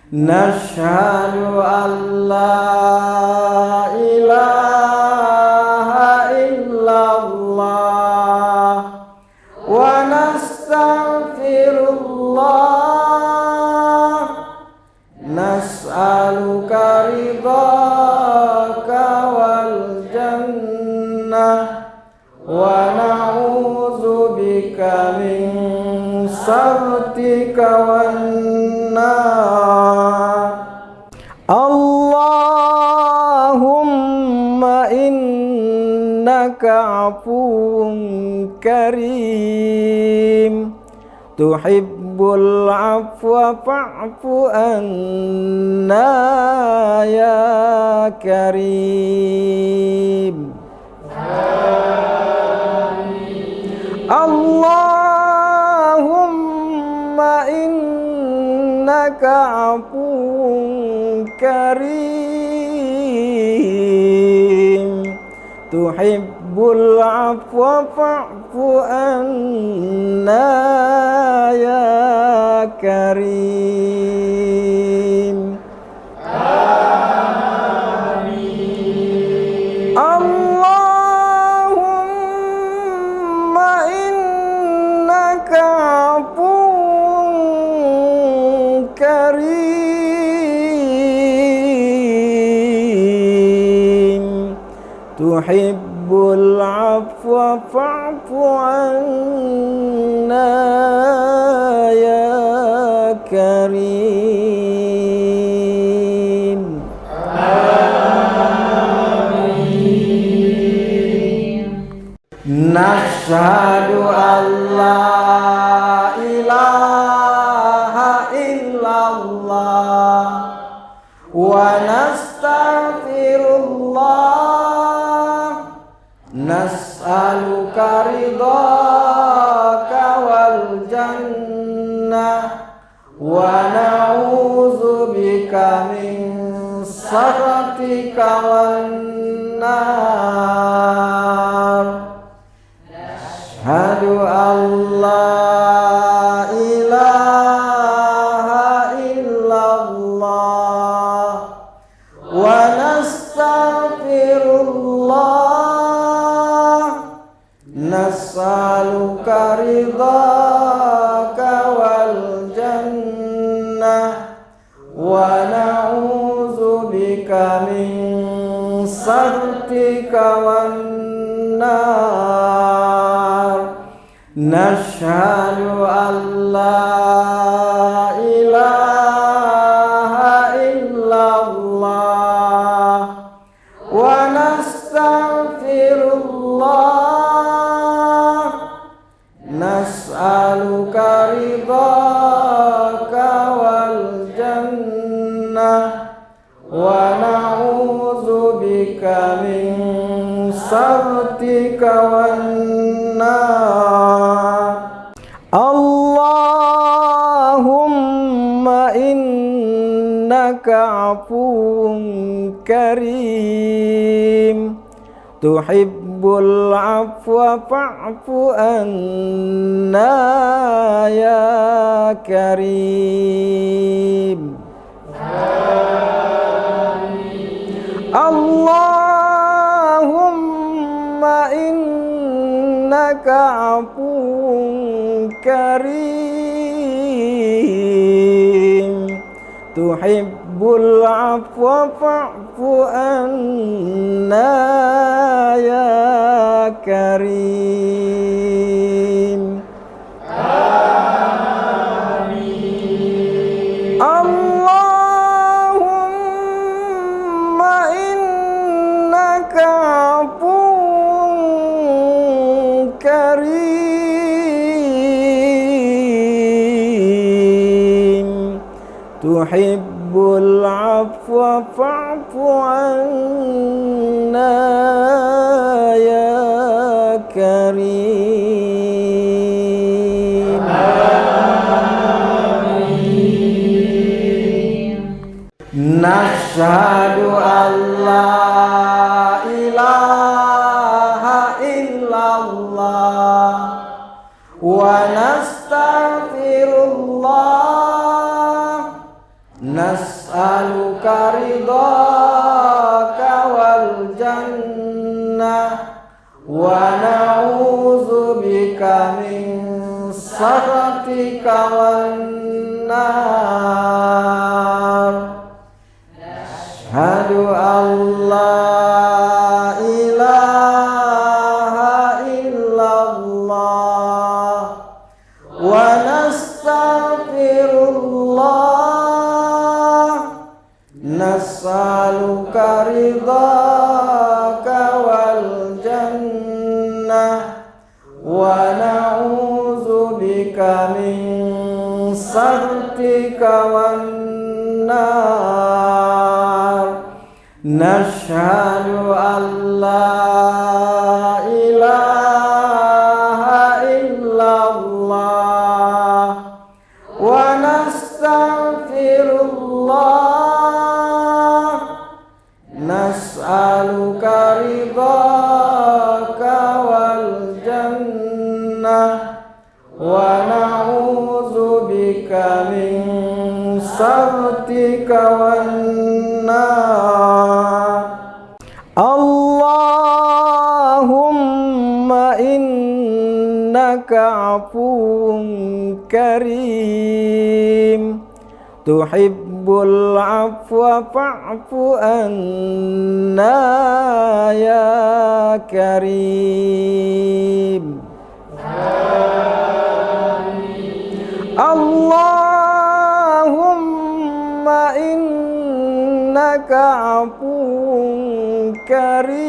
Nashhadu an la ilaha illallah wa nastaghfirullah, nas'aluka ridhaka wal jannah wa na'udzubika min sakhatika wan nar. Allahumma innaka afuwun karim, tuhibbul afwa fa'fu anna ya karim. Allahumma innaka afuwun karim, tuhibbul afwa fa'fu anna ya karim. Allahumma innaka afuwun karim, tuhibbul afwa fa'fu anna ya karim. Nashhadu an la ilaha illallah wa nastaghfirullah, nas'aluka ridhaka wal jannah wa na'udzubika min sakhatika wan nar. Asyhadu an la ilaha illallah wa nastaghfirullah, nas'aluka ridhaka wal jannah wa na'udzubika min sakhatika wan nar. Nashhadu an la ilaha illallah wa nastaghfirullah, nas'aluka ridhaka wal jannah wa na'udzubika min sakhatika wan nar. Allahumma innaka afuwun karim tuhibbul afwa fa'fu anna ya karim. Allahumma innaka afuwun karim tuhibbul afwa fa'fu anna ya karim. Allahumma innaka afuwun karim tuhibbul afwa fa'fu anna ya karim. Nashhadu an la ilaha illallah wa nastaghfirullah nas'aluka ridhaka wal jannah wa na'udzubika min sakhatika wan nar. Ashhadu an la ilaha illallah wa nastaghfirullah nas'aluka ridhaka wal jannah wa na'udzubika min sakhatika wan nar. Nashhadu an la ilaha illallah wa nastaghfirullah nas'aluka ridhaka wal jannah wa na'udzubika min sakhatika wan nar. Allahumma innaka afuwun karim tuhibbul afwa fa'fu anna ya karim. Allahumma innaka afuwun karim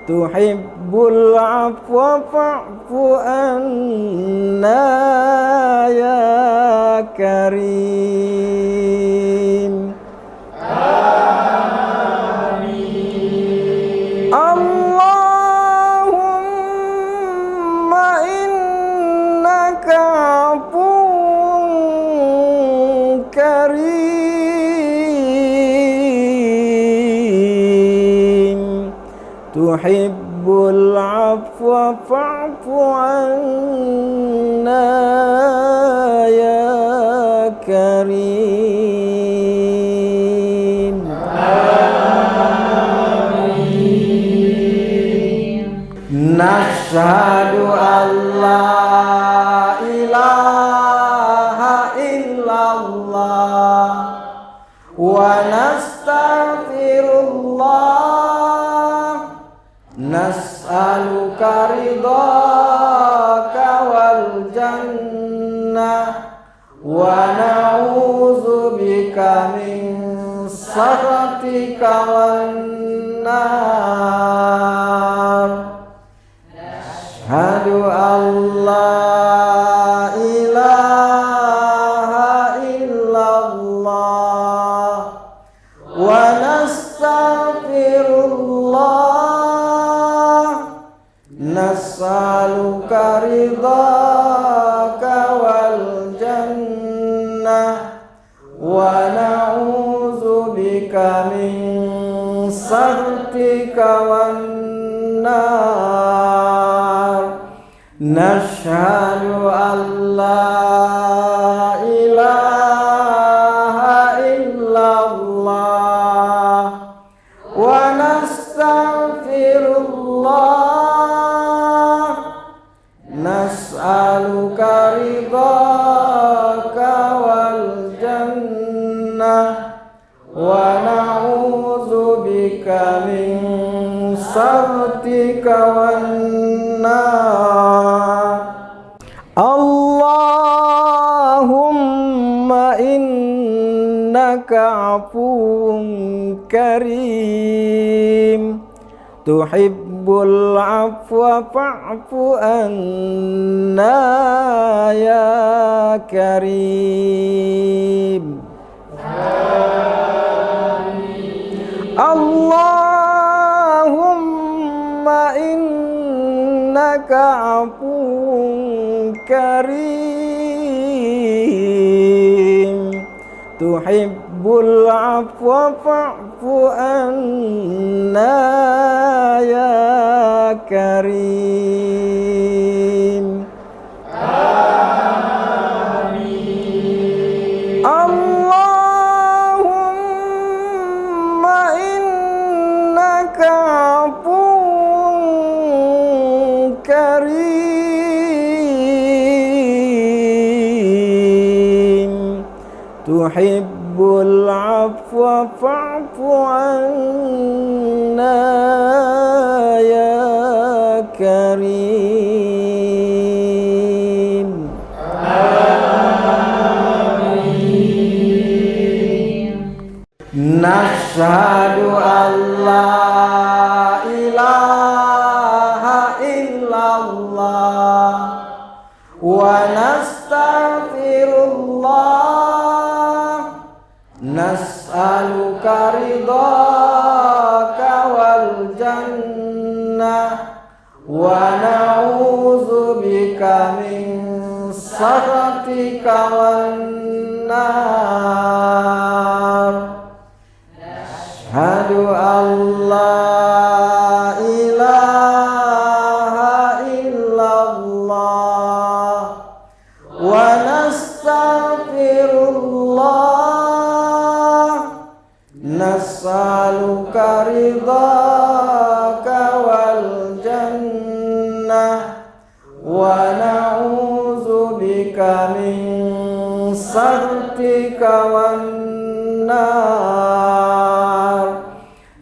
tuhibbul afwa fa'fu anna ya karim. Allahumma innaka afuwun karim tuhibbul afwa fa'fu anna ya karim. Nashhadu an la ilaha illallah wa nastaghfirullah nas'aluka ridhaka wal jannah wa na'udzubika min sakhatika wan nar. wa na'udzu bika min sakhatika wan nar. Nashhadu an la ilaha illallah wa nastaghfirullah. Nas'aluka ridhaka wal jannah wa na'udzu bika min sakhatika wan nar. Allahumma innaka afuwun karim tuhibbul afwa fa'fu anna ya karim. Allahumma innaka afuwun karim tuhibbul afwa fa'fu anna ya karim. Allahumma innaka afuwun karim tuhibbul afwa fa'fu anna ya karim. Nashhadu an la ilaha illallah wa nastaghfirullah. Nas'aluka ridhaka wal jannah wa na'udzu bika min sakhatika wan nar. Ashhadu an la ilaha illallah wa nastaghfirullah. Nas'aluka ridhaka wal jannah wa na'udzu bika min sakhatika wan nar.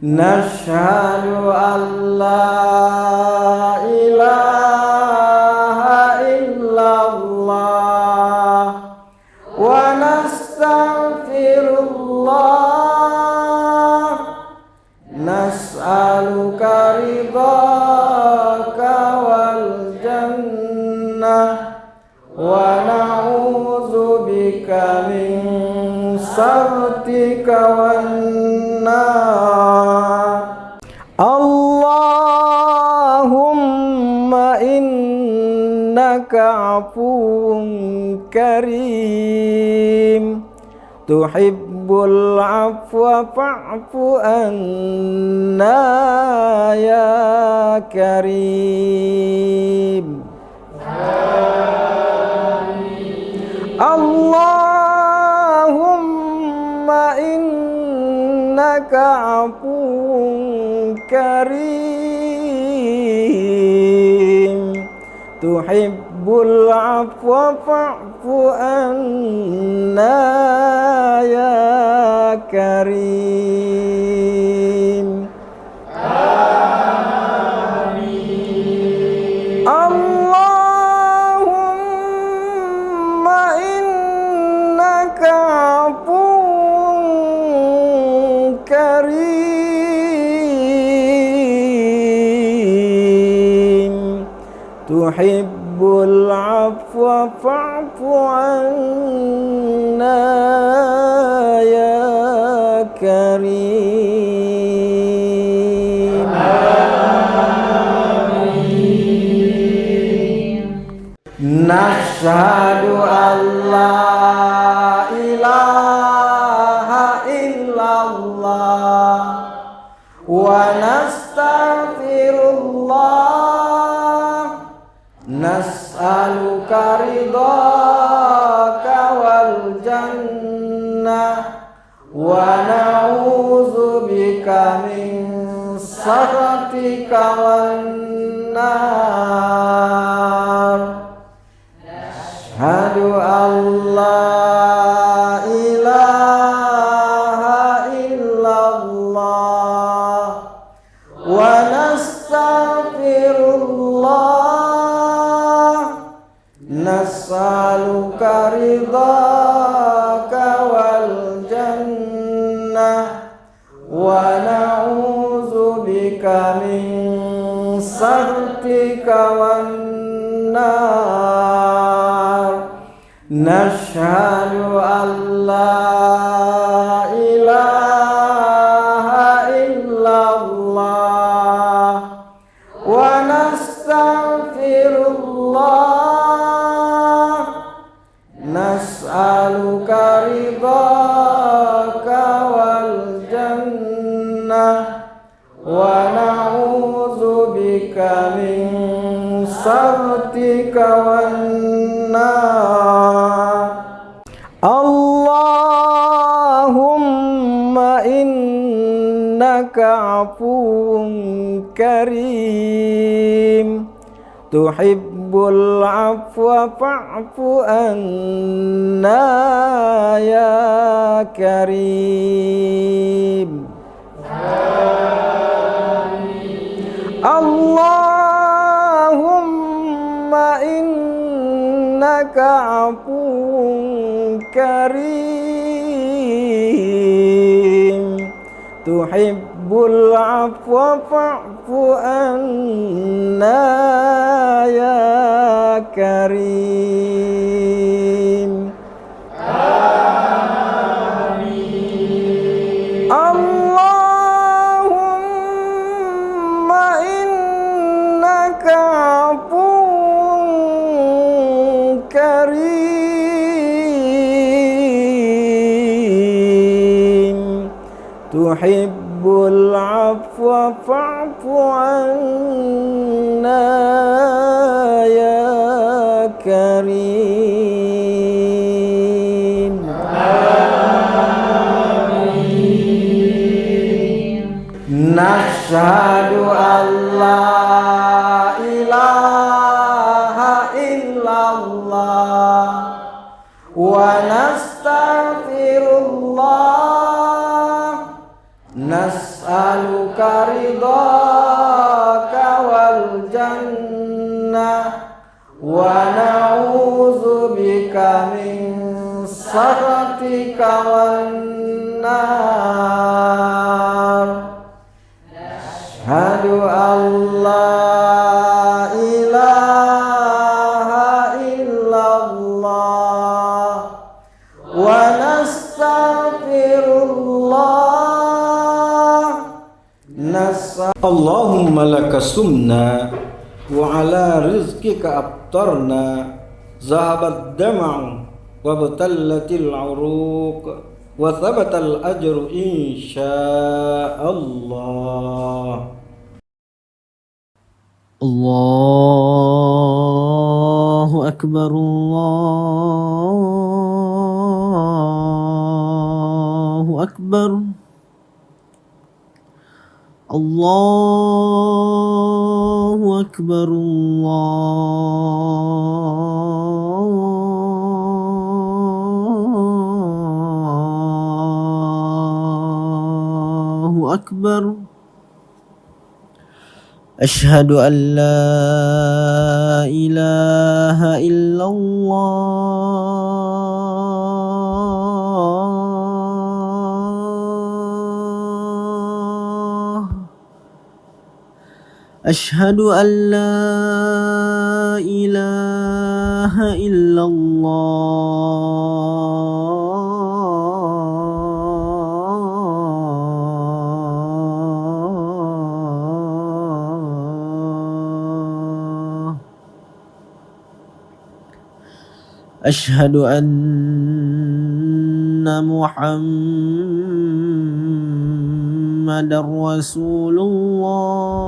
Nashhadu an la ilaha illallah wa nastaghfirullah. Nas'aluka ridhaka wal jannah wa na'udzu bika min sakhatika wan nar. Allahumma innaka afuwun karim tuhibbul afwa fa'fu anna ya karim. Allahumma innaka afuwun karim tuhibbul afwa fa'fu anna ya karim. Allahumma innaka afuwun karim tuhibbul afwa fa'fu anna ya karim. Nashhadu an la ilaha nastaghfirullah nas'aluka ridhaka wal jannah wa na'udzubika min sakhatika wan nar. Asyhadu an la ilaha illallah wa nastaghfirullah nas'aluka ridhaka wal jannah wa na'udzubika min sakhatika wan nar. Nashhadu an la ilaha illallah wa nastaghfirullah nas'aluka ridhaka wal jannah wa na'udzubika min sakhatika wan nar. Allahumma innaka afuwun karim tuhibbul afwa fa'fu anna ya karim. Allahumma innaka afuwun karim tuhibbul afwa fa'fu anna ya karim. Allahumma innaka afuwun karim tuhibbul afwa fa'fu anna ya karim. Nashhadu an la ilaha illallah wa nastaghfirullah nas'aluka ridhaka wal jannah wa na'udzubika min sakhatika wan nar. Asyhadu an la ilaha illallah wa nastaghfirullah Allahumma laka sumna wa ala rizqika aftarna zahabat dam'u wa batallatil uruq wa thabatal ajru insyaallah. Allahu akbar, Allahu akbar, Allahu akbar, Allahu akbar. Asyhadu an la ilaha illallah. Asyhadu an la ilaha illallah. Asyhadu anna Muhammadan محمد رسول الله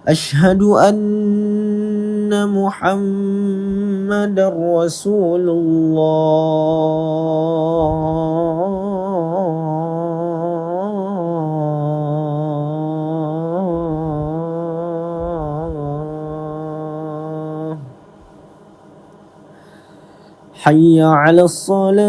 أشهد أن محمد رسول الله حي على الصلاة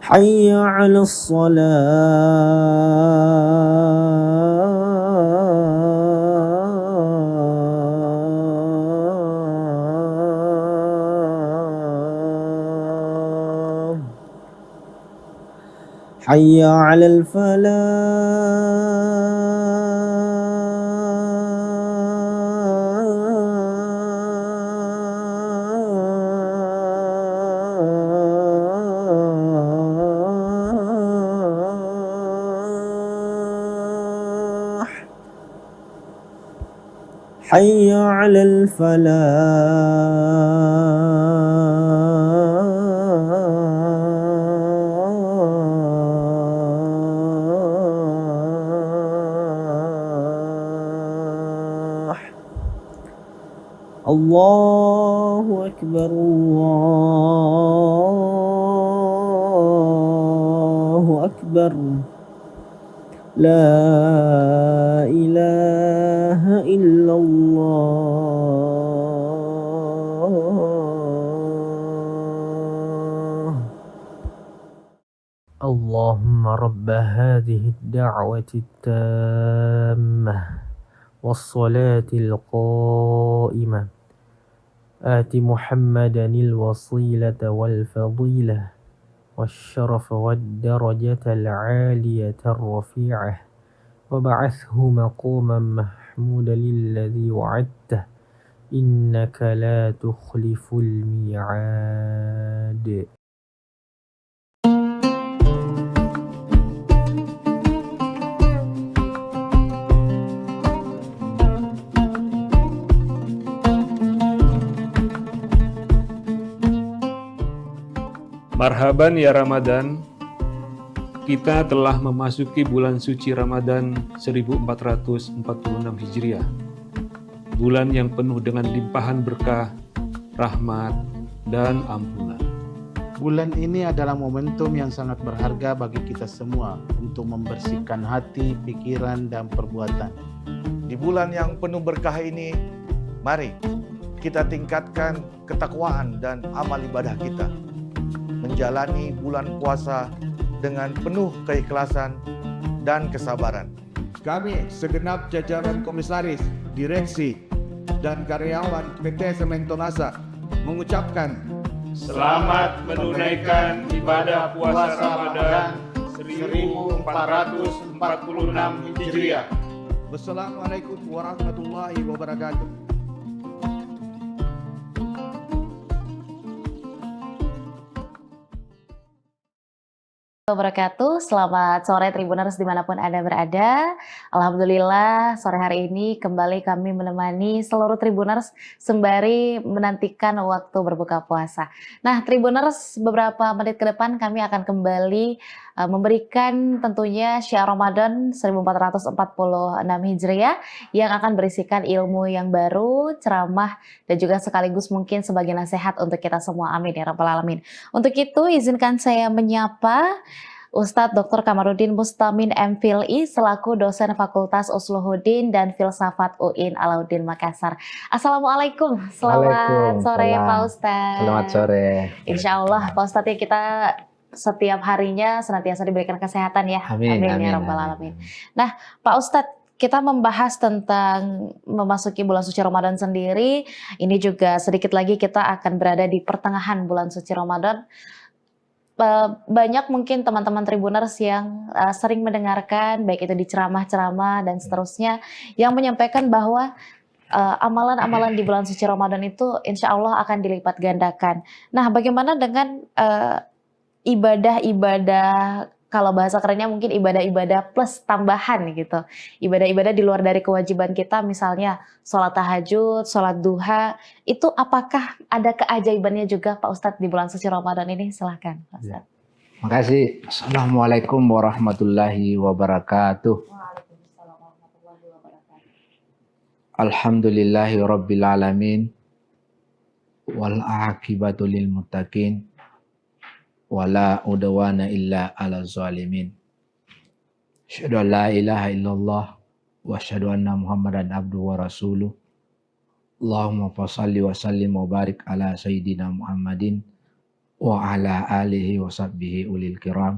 حي على الصلاة حي على الفلاح حي على الفلاح الله أكبر الله أكبر لا إله إلا الله اللهم رب هذه الدعوة التامة والصلاة القائمة آت محمدا الوسيلة والفضيلة والشرف والدرجة العالية الرفيعة وبعثه مقاما محمودا الذي وعدته إنك لا تخلف الميعاد. Marhaban ya Ramadan, kita telah memasuki bulan suci Ramadan 1446 Hijriah. Bulan yang penuh dengan limpahan berkah, rahmat, dan ampunan. Bulan ini adalah momentum yang sangat berharga bagi kita semua untuk membersihkan hati, pikiran, dan perbuatan. Di bulan yang penuh berkah ini, mari kita tingkatkan ketakwaan dan amal ibadah kita. Menjalani bulan puasa dengan penuh keikhlasan dan kesabaran. Kami segenap jajaran komisaris, direksi, dan karyawan PT Sementonasa mengucapkan Selamat menunaikan ibadah puasa Ramadan 1446 Hijriah. Wassalamualaikum warahmatullahi wabarakatuh. Wabarakatuh. Selamat sore Tribuners dimanapun Anda berada. Alhamdulillah sore hari ini kembali kami menemani seluruh Tribuners sembari menantikan waktu berbuka puasa. Nah Tribuners, beberapa menit ke depan kami akan kembali memberikan tentunya syiar Ramadan 1446 Hijriah yang akan berisikan ilmu yang baru, ceramah, dan juga sekaligus mungkin sebagai nasihat untuk kita semua. Amin ya Rabbal Alamin. Untuk itu izinkan saya menyapa Ustadz Dr. Kamarudin Mustamin MPhilI selaku dosen Fakultas Usluhuddin dan Filsafat UIN Alauddin Makassar. Assalamualaikum, selamat sore Pak Ustadz. Selamat sore. Insya Allah Pak Ustadz ya, kita setiap harinya senantiasa diberikan kesehatan ya. Amin, Amin ya amin, Rabbal amin. Alamin. Nah Pak Ustadz, kita membahas tentang memasuki bulan suci Ramadan sendiri. Ini juga sedikit lagi kita akan berada di pertengahan bulan suci Ramadan. Banyak mungkin teman-teman Tribuners yang sering mendengarkan, baik itu di ceramah-ceramah dan seterusnya, yang menyampaikan bahwa amalan-amalan di bulan suci Ramadan itu insya Allah akan dilipat gandakan. Nah, bagaimana dengan ibadah-ibadah, kalau bahasa kerennya mungkin ibadah-ibadah plus tambahan gitu. Ibadah-ibadah di luar dari kewajiban kita, misalnya sholat tahajud, sholat duha, itu apakah ada keajaibannya juga Pak Ustadz di bulan suci Ramadan ini? Silahkan Pak Ustadz. Makasih. Assalamualaikum warahmatullahi wabarakatuh. Waalaikumsalam warahmatullahi wabarakatuh. Alhamdulillahi rabbil alamin. Wal aqibatu lil muttaqin. Wala udwana illa ala zalimin. Asyhadu an la ilaha illallah wa asyhadu anna Muhammadan abduhu wa rasuluh. Allahumma shalli wa sallim wa barik ala sayyidina Muhammadin wa ala alihi wa sahbihi ulil kiram.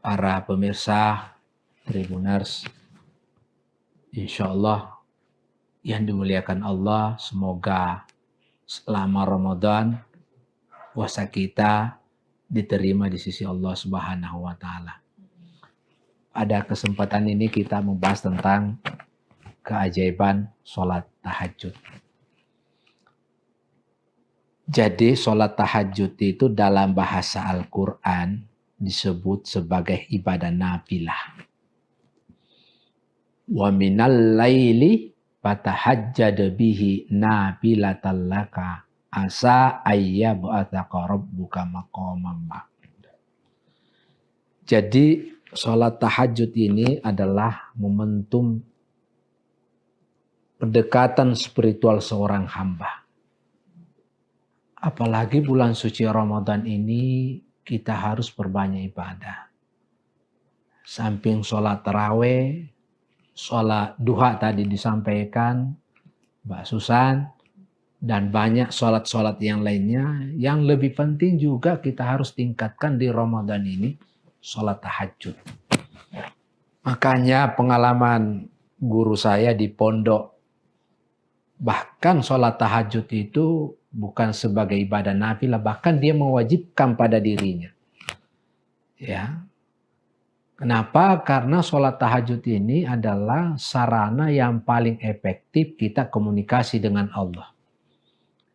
Para pemirsa Tribuners, insyaallah yang dimuliakan Allah, semoga selama Ramadan puasa kita diterima di sisi Allah Subhanahu wa taala. Pada kesempatan ini kita membahas tentang keajaiban sholat tahajud. Jadi sholat tahajud itu dalam bahasa Al-Quran disebut sebagai ibadah nafilah. Wa minal laili fatahajjad bihi nafilatan laka asa ayyab'atsaka rabbuka maqaman mahmuda. Jadi sholat tahajud ini adalah momentum pendekatan spiritual seorang hamba. Apalagi bulan suci Ramadan ini kita harus berbanyak ibadah. Samping sholat taraweh, sholat duha tadi disampaikan Mbak Susan, dan banyak sholat-sholat yang lainnya. Yang lebih penting juga kita harus tingkatkan di Ramadan ini, sholat tahajud. Makanya pengalaman guru saya di pondok, bahkan sholat tahajud itu bukan sebagai ibadah nafilah, bahkan dia mewajibkan pada dirinya. Ya. Kenapa? Karena sholat tahajud ini adalah sarana yang paling efektif kita komunikasi dengan Allah.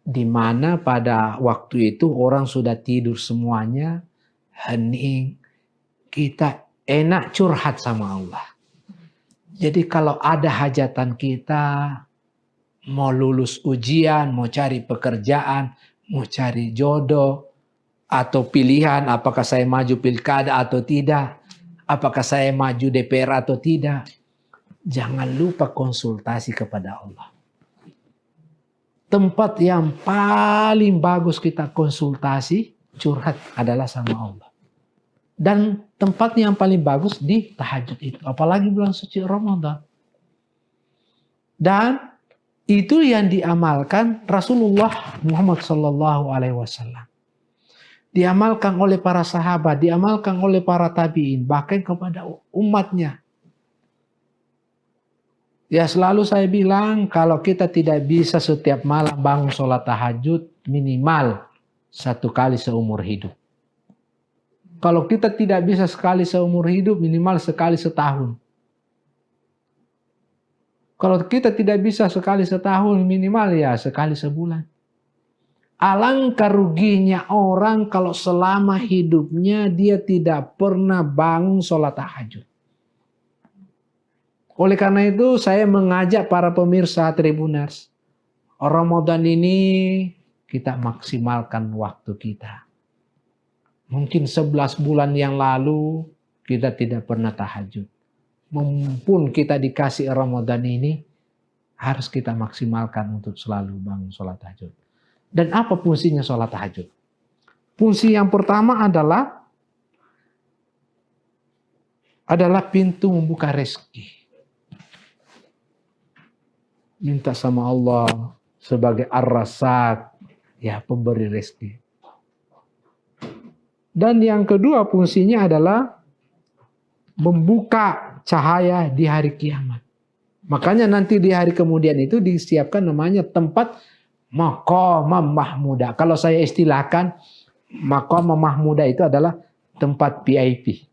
Di mana pada waktu itu orang sudah tidur semuanya, hening, kita enak curhat sama Allah. Jadi kalau ada hajatan kita, mau lulus ujian, mau cari pekerjaan, mau cari jodoh, atau pilihan apakah saya maju pilkada atau tidak, apakah saya maju DPR atau tidak, jangan lupa konsultasi kepada Allah. Tempat yang paling bagus kita konsultasi, curhat adalah sama Allah. Dan tempat yang paling bagus di tahajud itu. Apalagi bulan suci Ramadan. Dan itu yang diamalkan Rasulullah Muhammad SAW. Diamalkan oleh para sahabat, diamalkan oleh para tabi'in, bahkan kepada umatnya. Ya selalu saya bilang kalau kita tidak bisa setiap malam bangun sholat tahajud minimal 1 kali seumur hidup. Kalau kita tidak bisa sekali seumur hidup minimal sekali setahun. Kalau kita tidak bisa sekali setahun minimal ya sekali sebulan. Alangkah ruginya orang kalau selama hidupnya dia tidak pernah bangun sholat tahajud. Oleh karena itu saya mengajak para pemirsa Tribuners, Ramadan ini kita maksimalkan waktu kita. Mungkin 11 bulan yang lalu kita tidak pernah tahajud. Mumpun kita dikasih Ramadan ini, harus kita maksimalkan untuk selalu bangun sholat tahajud. Dan apa fungsinya sholat tahajud? Fungsi yang pertama adalah pintu membuka rezeki. Minta sama Allah sebagai Ar-Razzaq, ya pemberi rezeki. Dan yang kedua fungsinya adalah membuka cahaya di hari kiamat. Makanya nanti di hari kemudian itu disiapkan namanya tempat Maqamah Mahmuda. Kalau saya istilahkan Maqamah Mahmuda itu adalah tempat VIP.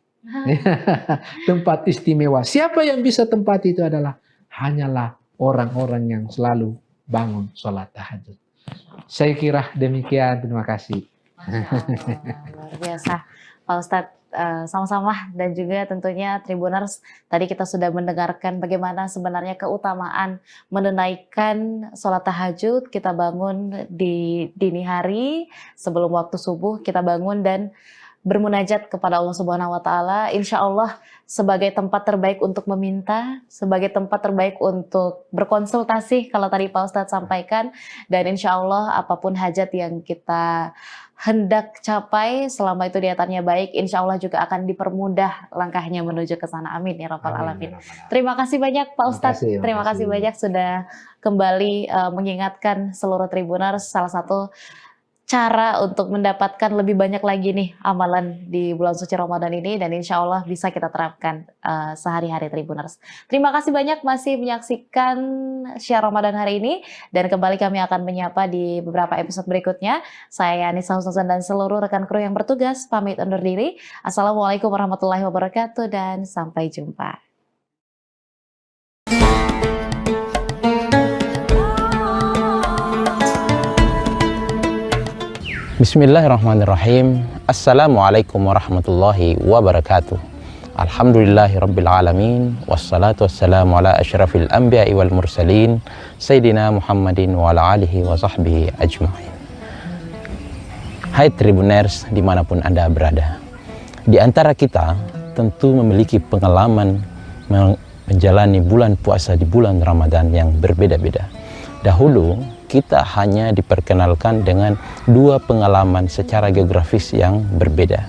Tempat istimewa. Siapa yang bisa tempat itu adalah hanyalah orang-orang yang selalu bangun sholat tahajud. Saya kira demikian, terima kasih. Luar biasa, Pak Ustadz. Sama-sama, dan juga tentunya Tribuners, tadi kita sudah mendengarkan bagaimana sebenarnya keutamaan menunaikan sholat tahajud. Kita bangun di dini hari sebelum waktu subuh, kita bangun dan bermunajat kepada Allah Subhanahu wa Ta'ala. Insya Allah sebagai tempat terbaik untuk meminta, sebagai tempat terbaik untuk berkonsultasi, kalau tadi Pak Ustadz sampaikan, dan insya Allah apapun hajat yang kita hendak capai, selama itu niatannya baik, insya Allah juga akan dipermudah langkahnya menuju ke sana. Amin ya Rabbal Alamin. Terima kasih banyak Pak Ustadz. Terima kasih banyak sudah kembali mengingatkan seluruh Tribuners salah satu cara untuk mendapatkan lebih banyak lagi nih amalan di bulan suci Ramadan ini, dan insya Allah bisa kita terapkan sehari-hari Tribuners. Terima kasih banyak masih menyaksikan Syiar Ramadan hari ini, dan kembali kami akan menyapa di beberapa episode berikutnya. Saya Nisa Husnusan dan seluruh rekan kru yang bertugas pamit undur diri. Assalamualaikum warahmatullahi wabarakatuh dan sampai jumpa. Bismillahirrahmanirrahim. Assalamualaikum warahmatullahi wabarakatuh. Alhamdulillahirabbil alamin, wassalatu wassalamu ala asyrafil anbiya'i wal mursalin sayyidina Muhammadin wa ala alihi wa sahbihi ajma'in. Hai Tribuners dimanapun Anda berada, di antara kita tentu memiliki pengalaman menjalani bulan puasa di bulan Ramadan yang berbeda-beda. Dahulu kita hanya diperkenalkan dengan dua pengalaman secara geografis yang berbeda.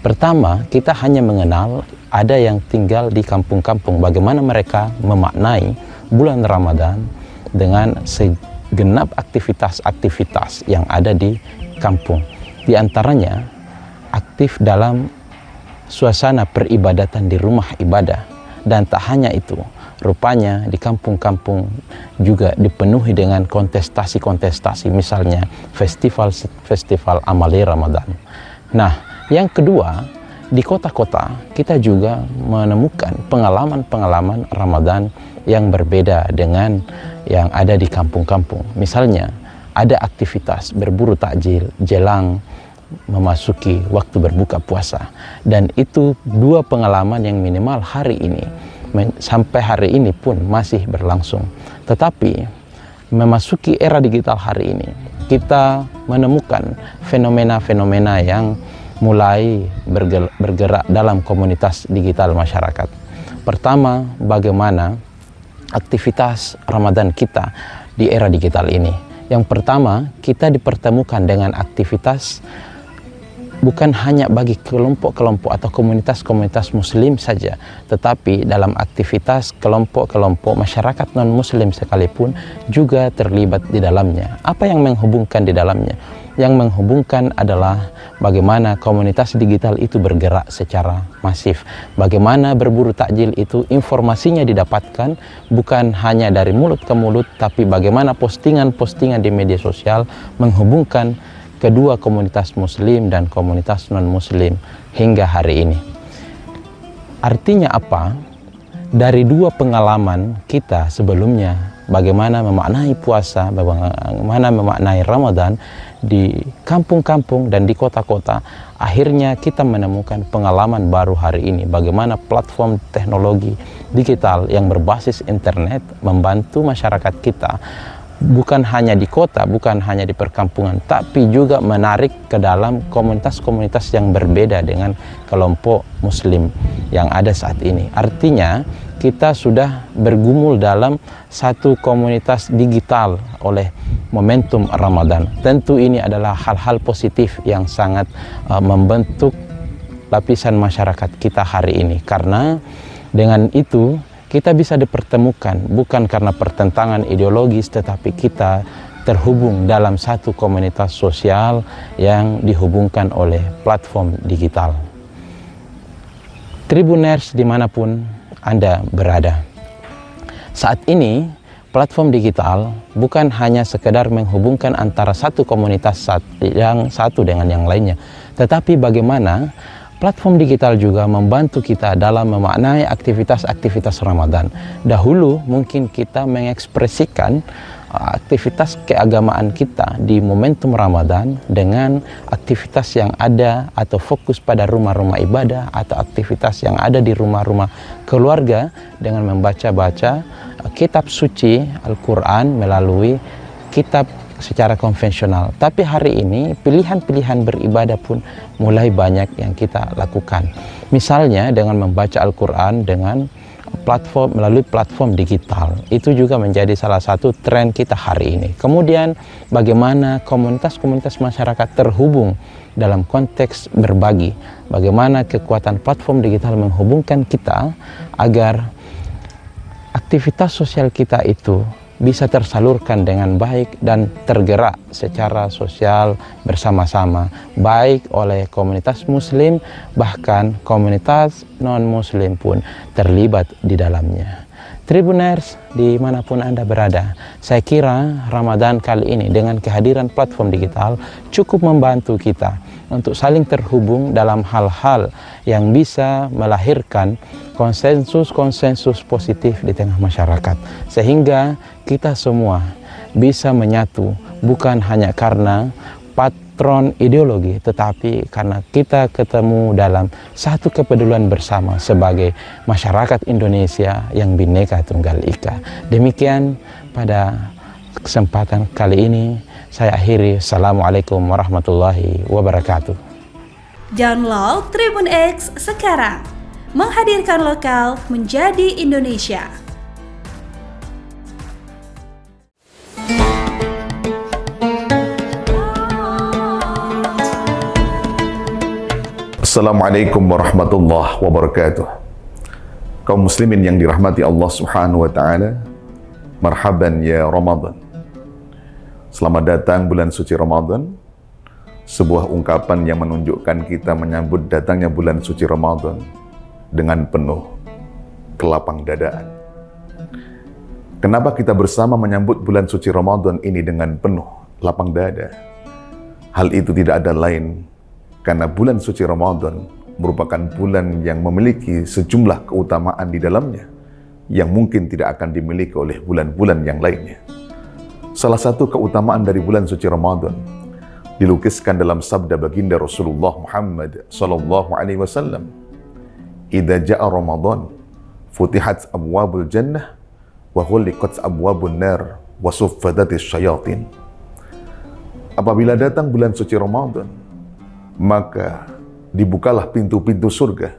Pertama, kita hanya mengenal ada yang tinggal di kampung-kampung, bagaimana mereka memaknai bulan Ramadan dengan segenap aktivitas-aktivitas yang ada di kampung. Di antaranya aktif dalam suasana peribadatan di rumah ibadah. Dan tak hanya itu, rupanya di kampung-kampung juga dipenuhi dengan kontestasi-kontestasi, misalnya festival amali Ramadan. Nah, yang kedua, di kota-kota kita juga menemukan pengalaman-pengalaman Ramadan yang berbeda dengan yang ada di kampung-kampung. Misalnya, ada aktivitas berburu takjil jelang memasuki waktu berbuka puasa, dan itu dua pengalaman yang minimal hari ini sampai hari ini pun masih berlangsung. Tetapi memasuki era digital hari ini, kita menemukan fenomena-fenomena yang mulai bergerak dalam komunitas digital masyarakat. Pertama, bagaimana aktivitas Ramadan kita di era digital ini. Yang pertama, kita dipertemukan dengan aktivitas bukan hanya bagi kelompok-kelompok atau komunitas-komunitas muslim saja, tetapi dalam aktivitas kelompok-kelompok masyarakat non-muslim sekalipun juga terlibat di dalamnya. Apa yang menghubungkan di dalamnya? Yang menghubungkan adalah bagaimana komunitas digital itu bergerak secara masif. Bagaimana berburu takjil itu informasinya didapatkan bukan hanya dari mulut ke mulut, tapi bagaimana postingan-postingan di media sosial menghubungkan kedua komunitas muslim dan komunitas non-muslim hingga hari ini. Artinya apa? Dari dua pengalaman kita sebelumnya, bagaimana memaknai puasa, bagaimana memaknai Ramadan di kampung-kampung dan di kota-kota, akhirnya kita menemukan pengalaman baru hari ini, bagaimana platform teknologi digital yang berbasis internet membantu masyarakat kita bukan hanya di kota, bukan hanya di perkampungan, tapi juga menarik ke dalam komunitas-komunitas yang berbeda dengan kelompok muslim yang ada saat ini. Artinya kita sudah bergumul dalam satu komunitas digital oleh momentum Ramadan. Tentu ini adalah hal-hal positif yang sangat membentuk lapisan masyarakat kita hari ini, karena dengan itu kita bisa dipertemukan bukan karena pertentangan ideologis, tetapi kita terhubung dalam satu komunitas sosial yang dihubungkan oleh platform digital. Tribuners dimanapun Anda berada, saat ini platform digital bukan hanya sekedar menghubungkan antara satu komunitas yang satu dengan yang lainnya, tetapi bagaimana platform digital juga membantu kita dalam memaknai aktivitas-aktivitas Ramadan. Dahulu mungkin kita mengekspresikan aktivitas keagamaan kita di momentum Ramadan dengan aktivitas yang ada atau fokus pada rumah-rumah ibadah atau aktivitas yang ada di rumah-rumah keluarga dengan membaca-baca kitab suci Al-Quran melalui kitab secara konvensional. Tapi hari ini pilihan-pilihan beribadah pun mulai banyak yang kita lakukan. Misalnya dengan membaca Al-Quran dengan melalui platform digital. Itu juga menjadi salah satu tren kita hari ini. Kemudian bagaimana komunitas-komunitas masyarakat terhubung dalam konteks berbagi. Bagaimana kekuatan platform digital menghubungkan kita agar aktivitas sosial kita itu bisa tersalurkan dengan baik dan tergerak secara sosial bersama-sama, baik oleh komunitas muslim, bahkan komunitas non-muslim pun terlibat di dalamnya. Tribuners dimanapun Anda berada, saya kira Ramadan kali ini dengan kehadiran platform digital cukup membantu kita untuk saling terhubung dalam hal-hal yang bisa melahirkan konsensus-konsensus positif di tengah masyarakat. Sehingga kita semua bisa menyatu bukan hanya karena patron ideologi, tetapi karena kita ketemu dalam satu kepedulian bersama sebagai masyarakat Indonesia yang Bhinneka Tunggal Ika. Demikian pada kesempatan kali ini saya akhiri. Assalamualaikum warahmatullahi wabarakatuh. Download Tribun X sekarang, menghadirkan lokal menjadi Indonesia. Assalamualaikum warahmatullahi wabarakatuh. Kaum muslimin yang dirahmati Allah Subhanahu wa taala, marhaban ya Ramadan. Selamat datang bulan suci Ramadan, sebuah ungkapan yang menunjukkan kita menyambut datangnya bulan suci Ramadan dengan penuh kelapang dadaan. Kenapa kita bersama menyambut bulan suci Ramadan ini dengan penuh lapang dada? Hal itu tidak ada lain karena bulan suci Ramadan merupakan bulan yang memiliki sejumlah keutamaan di dalamnya yang mungkin tidak akan dimiliki oleh bulan-bulan yang lainnya. Salah satu keutamaan dari bulan suci Ramadan dilukiskan dalam sabda baginda Rasulullah Muhammad sallallahu alaihi wasallam, "Idza jaa Ramadan, futihat abwabul jannah wa ghuliqat abwabun nar wa suffadatis syayatin." Apabila datang bulan suci Ramadan, maka dibukalah pintu-pintu surga,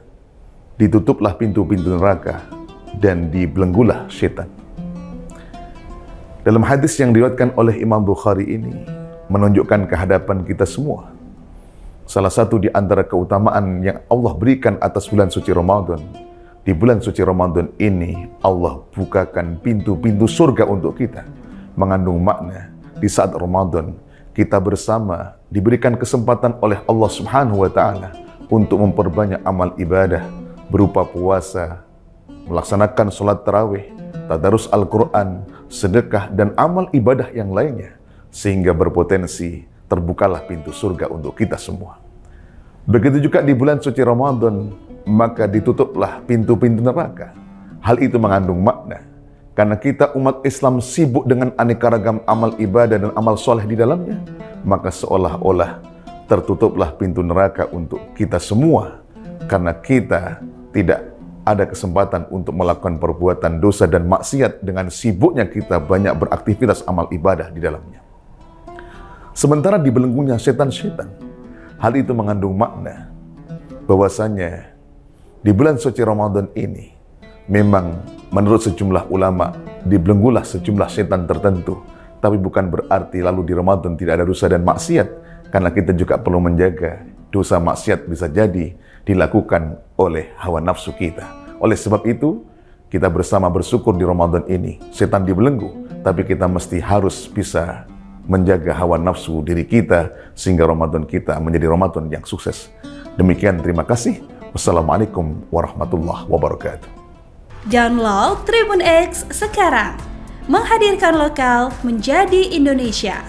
ditutuplah pintu-pintu neraka, dan dibelenggulah setan. Dalam hadis yang diriwayatkan oleh Imam Bukhari ini menunjukkan kehadapan kita semua. Salah satu di antara keutamaan yang Allah berikan atas bulan suci Ramadan, di bulan suci Ramadan ini Allah bukakan pintu-pintu surga untuk kita, mengandung makna di saat Ramadan kita bersama diberikan kesempatan oleh Allah Subhanahu wa taala untuk memperbanyak amal ibadah berupa puasa, melaksanakan sholat tarawih, tadarus Al-Quran, sedekah, dan amal ibadah yang lainnya, sehingga berpotensi terbukalah pintu surga untuk kita semua. Begitu juga di bulan suci Ramadan, maka ditutuplah pintu-pintu neraka. Hal itu mengandung makna, karena kita umat Islam sibuk dengan aneka ragam amal ibadah dan amal soleh di dalamnya, maka seolah-olah tertutuplah pintu neraka untuk kita semua, karena kita tidak ada kesempatan untuk melakukan perbuatan dosa dan maksiat dengan sibuknya kita banyak beraktivitas amal ibadah di dalamnya. Sementara dibelenggunya setan-setan, hal itu mengandung makna bahwasanya di bulan suci Ramadan ini memang menurut sejumlah ulama dibelenggulah sejumlah setan tertentu, tapi bukan berarti lalu di Ramadan tidak ada dosa dan maksiat, karena kita juga perlu menjaga dosa maksiat bisa jadi dilakukan oleh hawa nafsu kita. Oleh sebab itu, kita bersama bersyukur di Ramadan ini setan dibelenggu, tapi kita mesti harus bisa menjaga hawa nafsu diri kita sehingga Ramadan kita menjadi Ramadan yang sukses. Demikian, terima kasih. Wassalamualaikum warahmatullahi wabarakatuh. Download Tribun X sekarang, menghadirkan lokal menjadi Indonesia.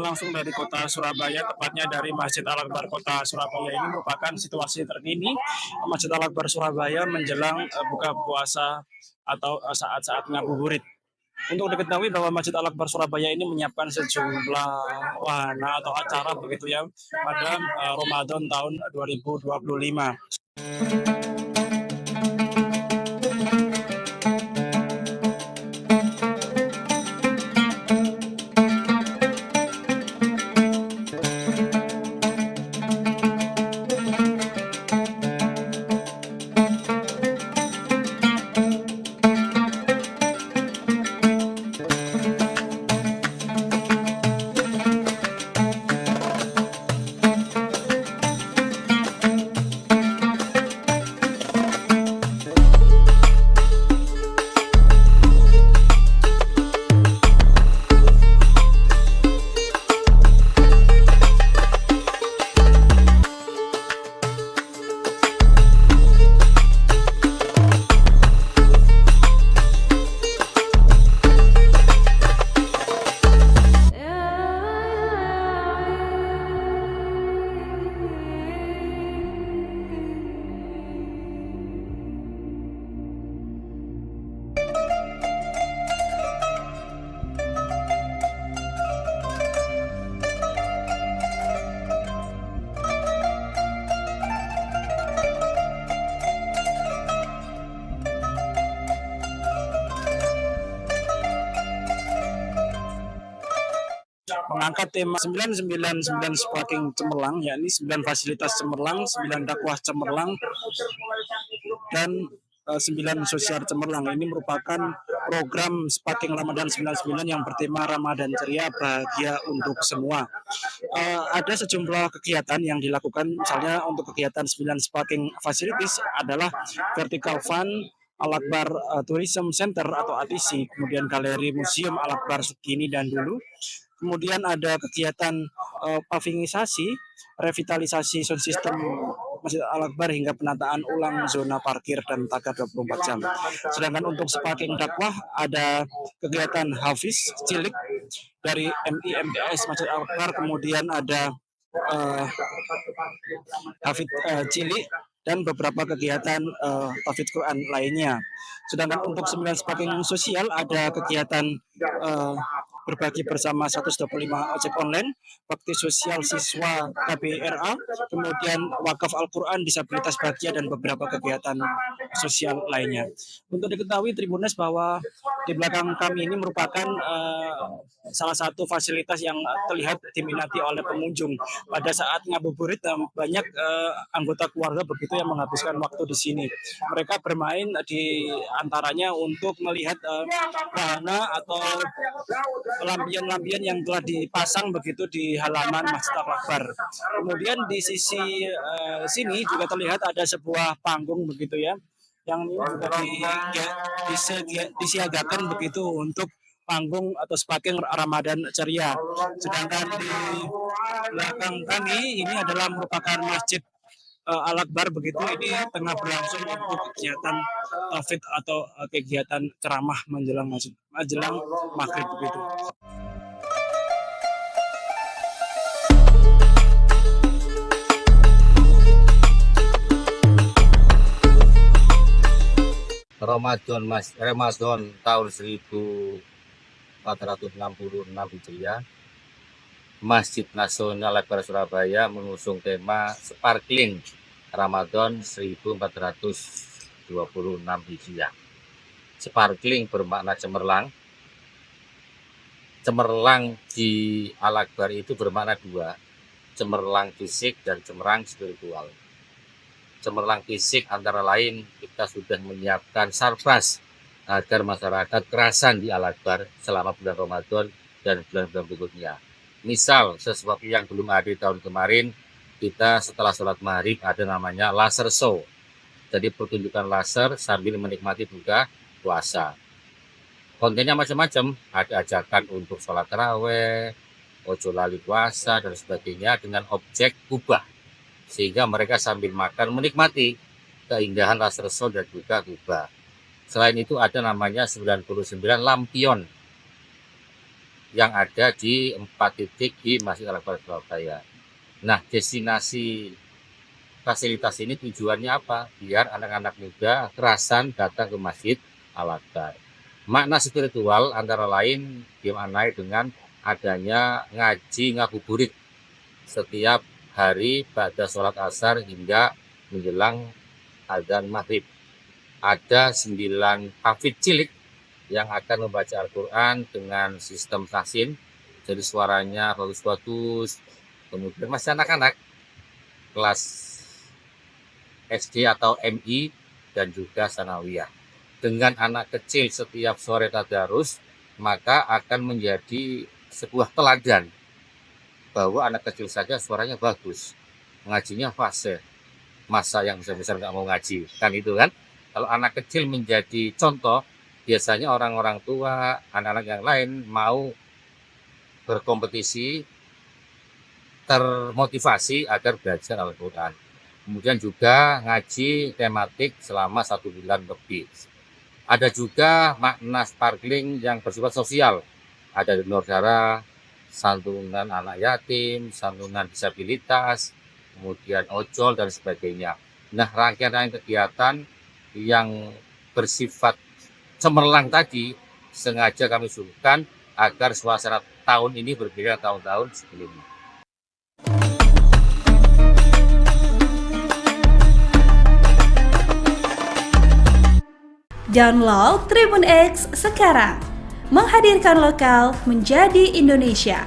langsung dari kota Surabaya, tepatnya dari Masjid Al-Akbar kota Surabaya. Ini merupakan situasi terkini Masjid Al-Akbar Surabaya menjelang buka puasa atau saat-saat ngabuburit. Untuk diketahui bahwa Masjid Al-Akbar Surabaya ini menyiapkan sejumlah wahana atau acara begitu ya pada Ramadan tahun 2025. Mengangkat tema 999 Sparking Cemerlang, yakni 9 fasilitas cemerlang, 9 dakwah cemerlang, dan 9 sosial cemerlang. Ini merupakan program Sparking Ramadan 99 yang bertema Ramadan Ceria Bahagia untuk Semua. Ada sejumlah kegiatan yang dilakukan, misalnya untuk kegiatan 9 Sparking Facilities adalah Vertical Fund, Al-Akbar Tourism Center atau ATC, kemudian Galeri Museum Al-Akbar Sekini dan Dulu. Kemudian ada kegiatan pavingisasi, revitalisasi sound system Masjid Al-Akbar hingga penataan ulang zona parkir dan tagar 24 jam. Sedangkan untuk Sparking dakwah ada kegiatan Hafiz Cilik dari MIMDS Masjid Al-Akbar, kemudian ada Hafiz Cilik dan beberapa kegiatan tahfidz Quran lainnya. Sedangkan untuk 9 Sparking sosial ada kegiatan berbagi bersama 125 ojek online, bakti sosial siswa KBRA, kemudian wakaf Al-Quran, disabilitas bahagia, dan beberapa kegiatan sosial lainnya. Untuk diketahui Tribuners bahwa di belakang kami ini merupakan salah satu fasilitas yang terlihat diminati oleh pengunjung. Pada saat ngabuburit banyak anggota keluarga begitu yang menghabiskan waktu di sini. Mereka bermain di antaranya untuk melihat wahana atau lampion-lampion yang telah dipasang begitu di halaman Masjid Al-Akbar. Kemudian di sisi sini juga terlihat ada sebuah panggung begitu ya, yang juga disiagakan begitu untuk panggung atau Sparking Ramadan Ceria. Sedangkan di belakang kami ini adalah merupakan Masjid Al-Akbar begitu, ini tengah berlangsung untuk kegiatan tahfidz atau kegiatan ceramah menjelang maghrib begitu. Ramadan tahun 1466 Hijriah, Masjid Nasional Al-Akbar Surabaya mengusung tema Sparkling Ramadan 1426 Hijriah. Sparkling bermakna cemerlang. Cemerlang di Al-Akbar itu bermakna dua, cemerlang fisik dan cemerlang spiritual. Cemerlang fisik antara lain kita sudah menyiapkan sarpras agar masyarakat kerasan di Al-Akbar selama bulan Ramadan dan bulan-bulan berikutnya. Misal sesuatu yang belum ada di tahun kemarin, kita setelah sholat maghrib ada namanya laser show. Jadi pertunjukan laser sambil menikmati buka puasa. Kontennya macam-macam, ada ajakan untuk sholat taraweh, ojo lali puasa dan sebagainya dengan objek kubah. Sehingga mereka sambil makan menikmati keindahan laser show dan juga kubah. Selain itu ada namanya 99 lampion yang ada di 4 titik di Masjid Al-Akbar Surabaya. Nah, destinasi fasilitas ini tujuannya apa? Biar anak-anak muda kerasan datang ke Masjid Al-Akbar. Makna spiritual antara lain dimaknai dengan adanya ngaji ngabuburit setiap hari pada sholat asar hingga menjelang adzan maghrib. Ada 9 hafidz cilik yang akan membaca Al-Quran dengan sistem tahsin, jadi suaranya bagus-bagus. Kemudian masih anak-anak kelas SD atau MI dan juga sanawiyah. Dengan anak kecil setiap sore tadarus, maka akan menjadi sebuah teladan bahwa anak kecil saja suaranya bagus, ngajinya fasih. Masa yang besar-besar nggak mau ngaji, kan itu kan? Kalau anak kecil menjadi contoh, biasanya orang-orang tua, anak-anak yang lain mau berkompetisi, termotivasi agar belajar Al-Quran. Kemudian juga ngaji tematik selama 1 bulan lebih. Ada juga makna sparkling yang bersifat sosial. Ada donor darah, santunan anak yatim, santunan disabilitas, kemudian ojol dan sebagainya. Nah, rangkaian kegiatan yang bersifat cemerlang tadi sengaja kami suguhkan agar suasana tahun ini berbeda tahun-tahun sebelumnya. Download Tribun X sekarang, menghadirkan lokal menjadi Indonesia.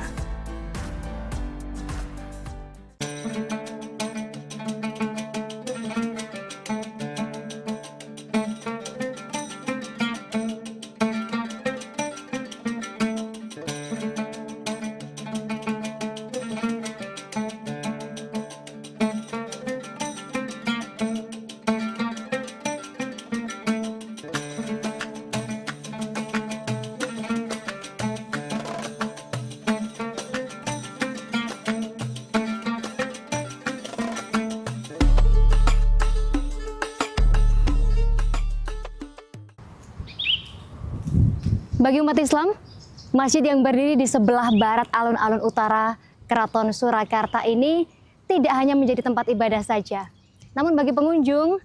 Bagi umat Islam, masjid yang berdiri di sebelah barat alun-alun utara Keraton Surakarta ini tidak hanya menjadi tempat ibadah saja. Namun bagi pengunjung,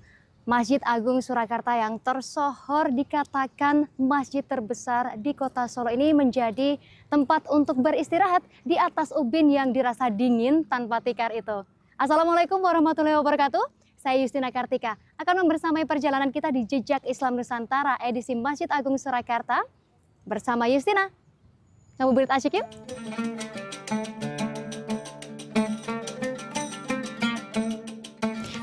Masjid Agung Surakarta yang tersohor dikatakan masjid terbesar di kota Solo ini menjadi tempat untuk beristirahat di atas ubin yang dirasa dingin tanpa tikar itu. Assalamualaikum warahmatullahi wabarakatuh. Saya Yustina Kartika akan membersamai perjalanan kita di Jejak Islam Nusantara edisi Masjid Agung Surakarta. Bersama Yustina. Kamu berit asyik yuk?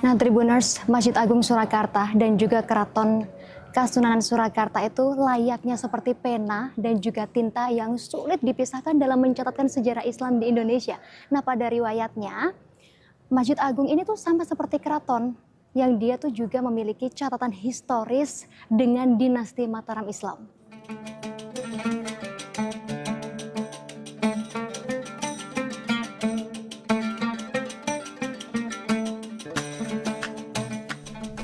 Nah, Tribuners, Masjid Agung Surakarta dan juga Keraton Kasunanan Surakarta itu layaknya seperti pena dan juga tinta yang sulit dipisahkan dalam mencatatkan sejarah Islam di Indonesia. Nah, pada riwayatnya, Masjid Agung ini tuh sama seperti keraton yang dia tuh juga memiliki catatan historis dengan dinasti Mataram Islam.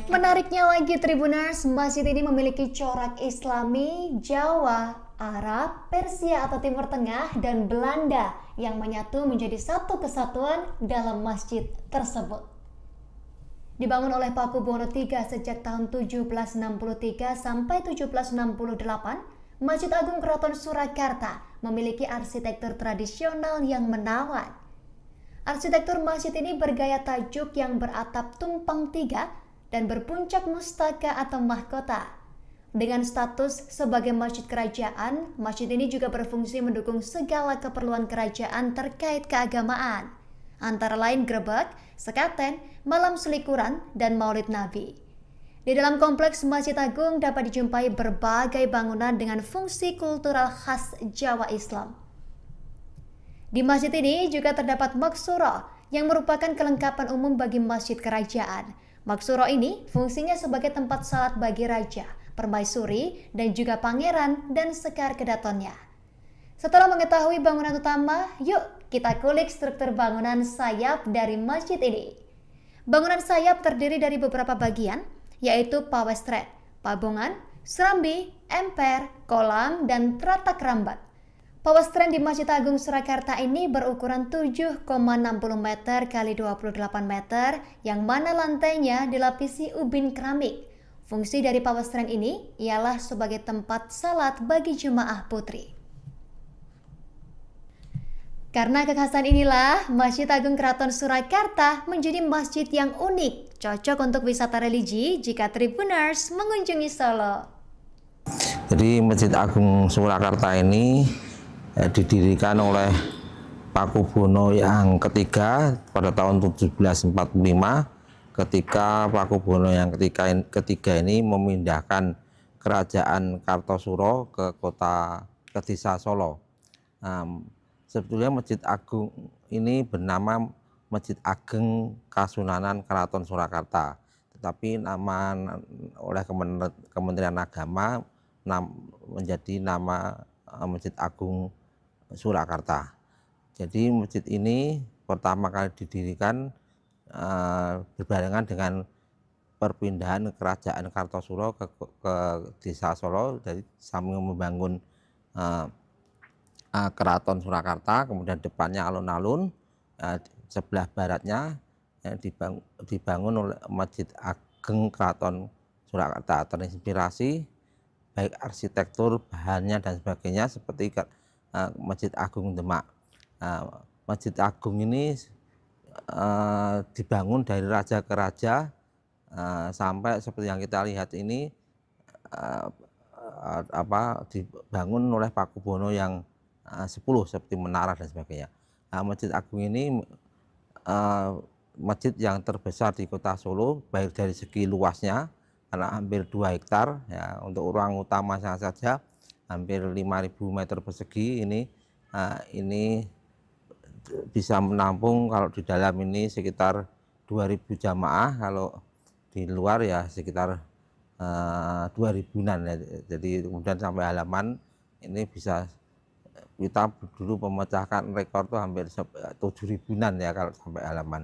Menariknya lagi Tribuners, masjid ini memiliki corak Islami, Jawa, Arab, Persia atau Timur Tengah, dan Belanda yang menyatu menjadi satu kesatuan dalam masjid tersebut. Dibangun oleh Paku Buwono III sejak tahun 1763 sampai 1768, Masjid Agung Keraton Surakarta memiliki arsitektur tradisional yang menawan. Arsitektur masjid ini bergaya tajuk yang beratap tumpang tiga dan berpuncak mustaka atau mahkota. Dengan status sebagai masjid kerajaan, masjid ini juga berfungsi mendukung segala keperluan kerajaan terkait keagamaan, antara lain grebek, sekaten, malam selikuran, dan maulid Nabi. Di dalam kompleks Masjid Agung dapat dijumpai berbagai bangunan dengan fungsi kultural khas Jawa Islam. Di masjid ini juga terdapat maksuro yang merupakan kelengkapan umum bagi masjid kerajaan. Maksuro ini fungsinya sebagai tempat salat bagi raja, permaisuri, dan juga pangeran dan sekar kedatonnya. Setelah mengetahui bangunan utama, yuk kita kulik struktur bangunan sayap dari masjid ini. Bangunan sayap terdiri dari beberapa bagian, yaitu pawestret, pabongan, serambi, emper, kolam, dan teratak rambat. Pawestren di Masjid Agung Surakarta ini berukuran 7,60 meter x 28 meter yang mana lantainya dilapisi ubin keramik. Fungsi dari pawestren ini ialah sebagai tempat salat bagi jemaah putri. Karena kekhasan inilah, Masjid Agung Keraton Surakarta menjadi masjid yang unik, cocok untuk wisata religi jika Tribuners mengunjungi Solo. Jadi Masjid Agung Surakarta ini didirikan oleh Pakubono yang ketiga pada tahun 1745 ketika Pakubono yang ketiga ini memindahkan kerajaan Kartosuro ke desa Solo. Sebetulnya Masjid Agung ini bernama Masjid Ageng Kasunanan Keraton Surakarta, tetapi nama oleh Kementerian Agama menjadi nama Masjid Agung Surakarta. Jadi masjid ini pertama kali didirikan berbarengan dengan perpindahan kerajaan Kartosuro ke desa Solo, dari sambil membangun Keraton Surakarta, kemudian depannya alun-alun, sebelah baratnya dibangun oleh Masjid Ageng Keraton Surakarta, terinspirasi baik arsitektur, bahannya dan sebagainya seperti Masjid Agung Demak. Masjid Agung ini dibangun dari raja ke raja sampai seperti yang kita lihat ini dibangun oleh Pakubono yang 10 seperti menara dan sebagainya. Masjid Agung ini masjid yang terbesar di kota Solo, baik dari segi luasnya karena hampir 2 hektar ya, untuk ruang utama saja hampir 5.000 meter persegi. Ini bisa menampung kalau di dalam ini sekitar 2.000 jamaah, kalau di luar ya sekitar 2.000-an ya. Jadi kemudian sampai halaman ini bisa kita dulu memecahkan rekor tuh hampir 7.000-an ya kalau sampai halaman.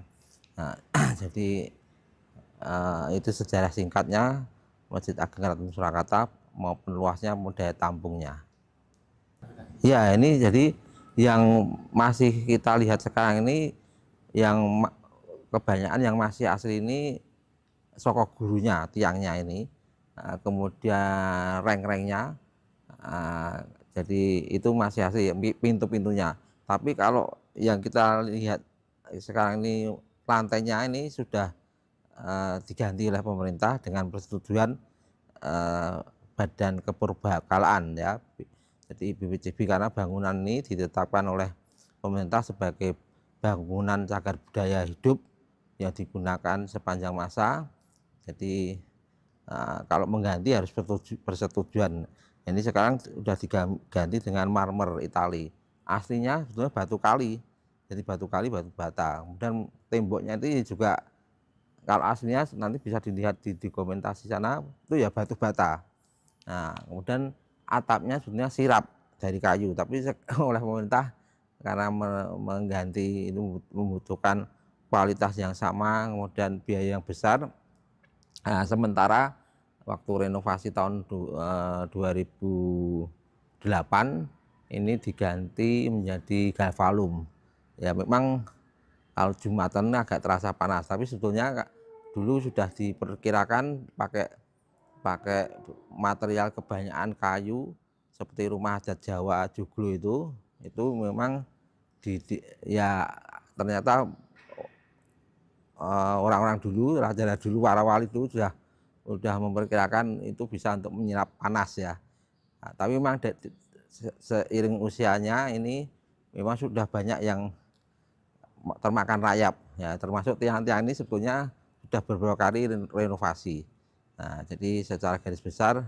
Jadi itu sejarah singkatnya Masjid Agung Keraton Surakarta maupun luasnya maupun daya tampungnya. Ya, ini jadi yang masih kita lihat sekarang ini yang kebanyakan yang masih asli ini sokok gurunya, tiangnya ini, kemudian reng-rengnya, jadi itu masih asli, pintu-pintunya. Tapi kalau yang kita lihat sekarang ini lantainya ini sudah diganti oleh pemerintah dengan persetujuan Badan Kepurbakalaan ya, jadi BPCB, karena bangunan ini ditetapkan oleh pemerintah sebagai bangunan cagar budaya hidup yang digunakan sepanjang masa. Jadi kalau mengganti harus persetujuan. Ini sekarang sudah diganti dengan marmer Itali. Aslinya sebetulnya batu kali, jadi batu kali, batu bata. Kemudian temboknya itu juga kalau aslinya nanti bisa dilihat di dokumentasi sana itu ya batu bata. Nah, kemudian atapnya sebenarnya sirap dari kayu, tapi oleh pemerintah karena mengganti itu membutuhkan kualitas yang sama, kemudian biaya yang besar. Nah, sementara waktu renovasi tahun 2008 ini diganti menjadi galvalum. Ya memang kalau Jumatan agak terasa panas, tapi sebetulnya dulu sudah diperkirakan pakai material kebanyakan kayu seperti rumah adat Jawa Joglo itu memang ya ternyata orang-orang dulu, raja dulu, warawali itu sudah memperkirakan itu bisa untuk menyerap panas ya. Nah, tapi memang seiring usianya ini memang sudah banyak yang termakan rayap ya, termasuk tiang-tiang ini sebetulnya sudah beberapa kali renovasi. Nah, jadi secara garis besar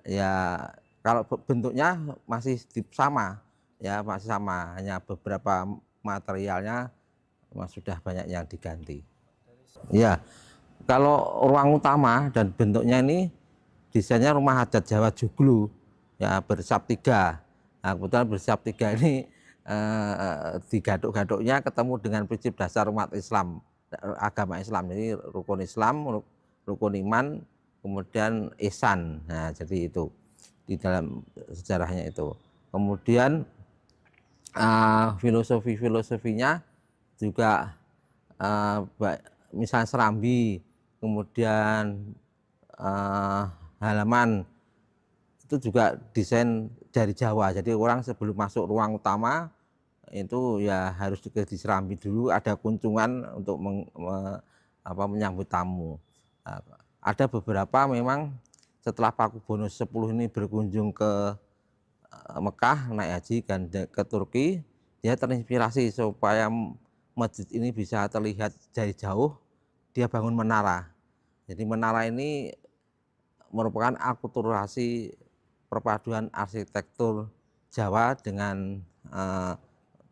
ya kalau bentuknya masih sama ya, masih sama, hanya beberapa materialnya memang sudah banyak yang diganti. Ya, kalau ruang utama dan bentuknya ini desainnya rumah adat Jawa Joglo ya, bersab 3. Nah, kebetulan bersab 3 ini di gadok-gadoknya ketemu dengan prinsip dasar umat Islam, agama Islam. Jadi rukun Islam, rukun iman, kemudian ihsan. Nah, jadi itu di dalam sejarahnya itu. Kemudian filosofinya juga misalnya serambi, kemudian halaman itu juga desain dari Jawa. Jadi orang sebelum masuk ruang utama itu ya harus di serambi dulu, ada kunjungan untuk menyambut tamu. Ada beberapa memang setelah Pakubono X ini berkunjung ke Mekah naik haji dan ke Turki, dia terinspirasi supaya masjid ini bisa terlihat dari jauh, dia bangun menara. Jadi menara ini merupakan akulturasi perpaduan arsitektur Jawa dengan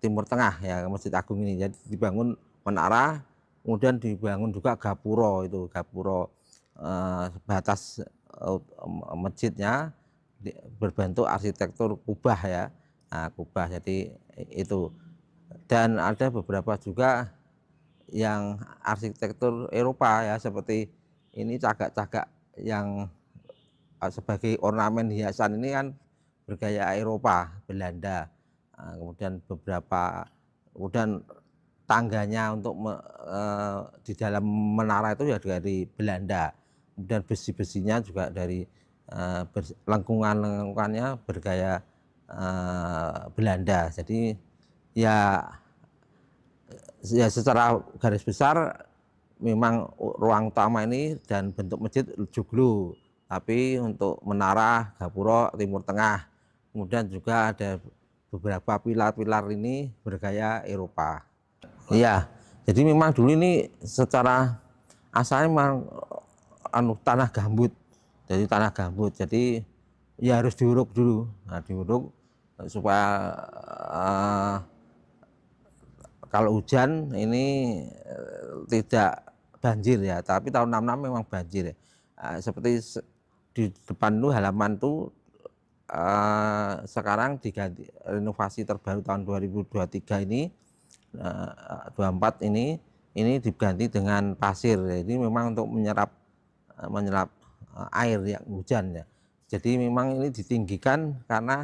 Timur Tengah ya, Masjid Agung ini. Jadi dibangun menara, kemudian dibangun juga gapuro, itu gapuro batas masjidnya berbentuk arsitektur kubah ya. Nah, kubah, jadi itu. Dan ada beberapa juga yang arsitektur Eropa ya, seperti ini cagak-cagak yang sebagai ornamen hiasan ini kan bergaya Eropa, Belanda. Nah, kemudian tangganya untuk di dalam menara itu ya dari Belanda. Kemudian besi-besinya juga dari lengkungannya bergaya Belanda. Jadi ya secara garis besar memang ruang utama ini dan bentuk masjid joglo, tapi untuk menara gapuro Timur Tengah. Kemudian juga ada beberapa pilar-pilar ini bergaya Eropa. Iya, jadi memang dulu ini secara asalnya memang tanah gambut. Jadi tanah gambut, jadi ya harus diuruk dulu. Nah, diuruk supaya kalau hujan ini tidak banjir ya. Tapi tahun 66 memang banjir ya. Seperti di depan tuh halaman tuh sekarang diganti, renovasi terbaru tahun 2023 ini 24 ini diganti dengan pasir. Jadi memang untuk menyerap air yang hujan ya. Jadi memang ini ditinggikan karena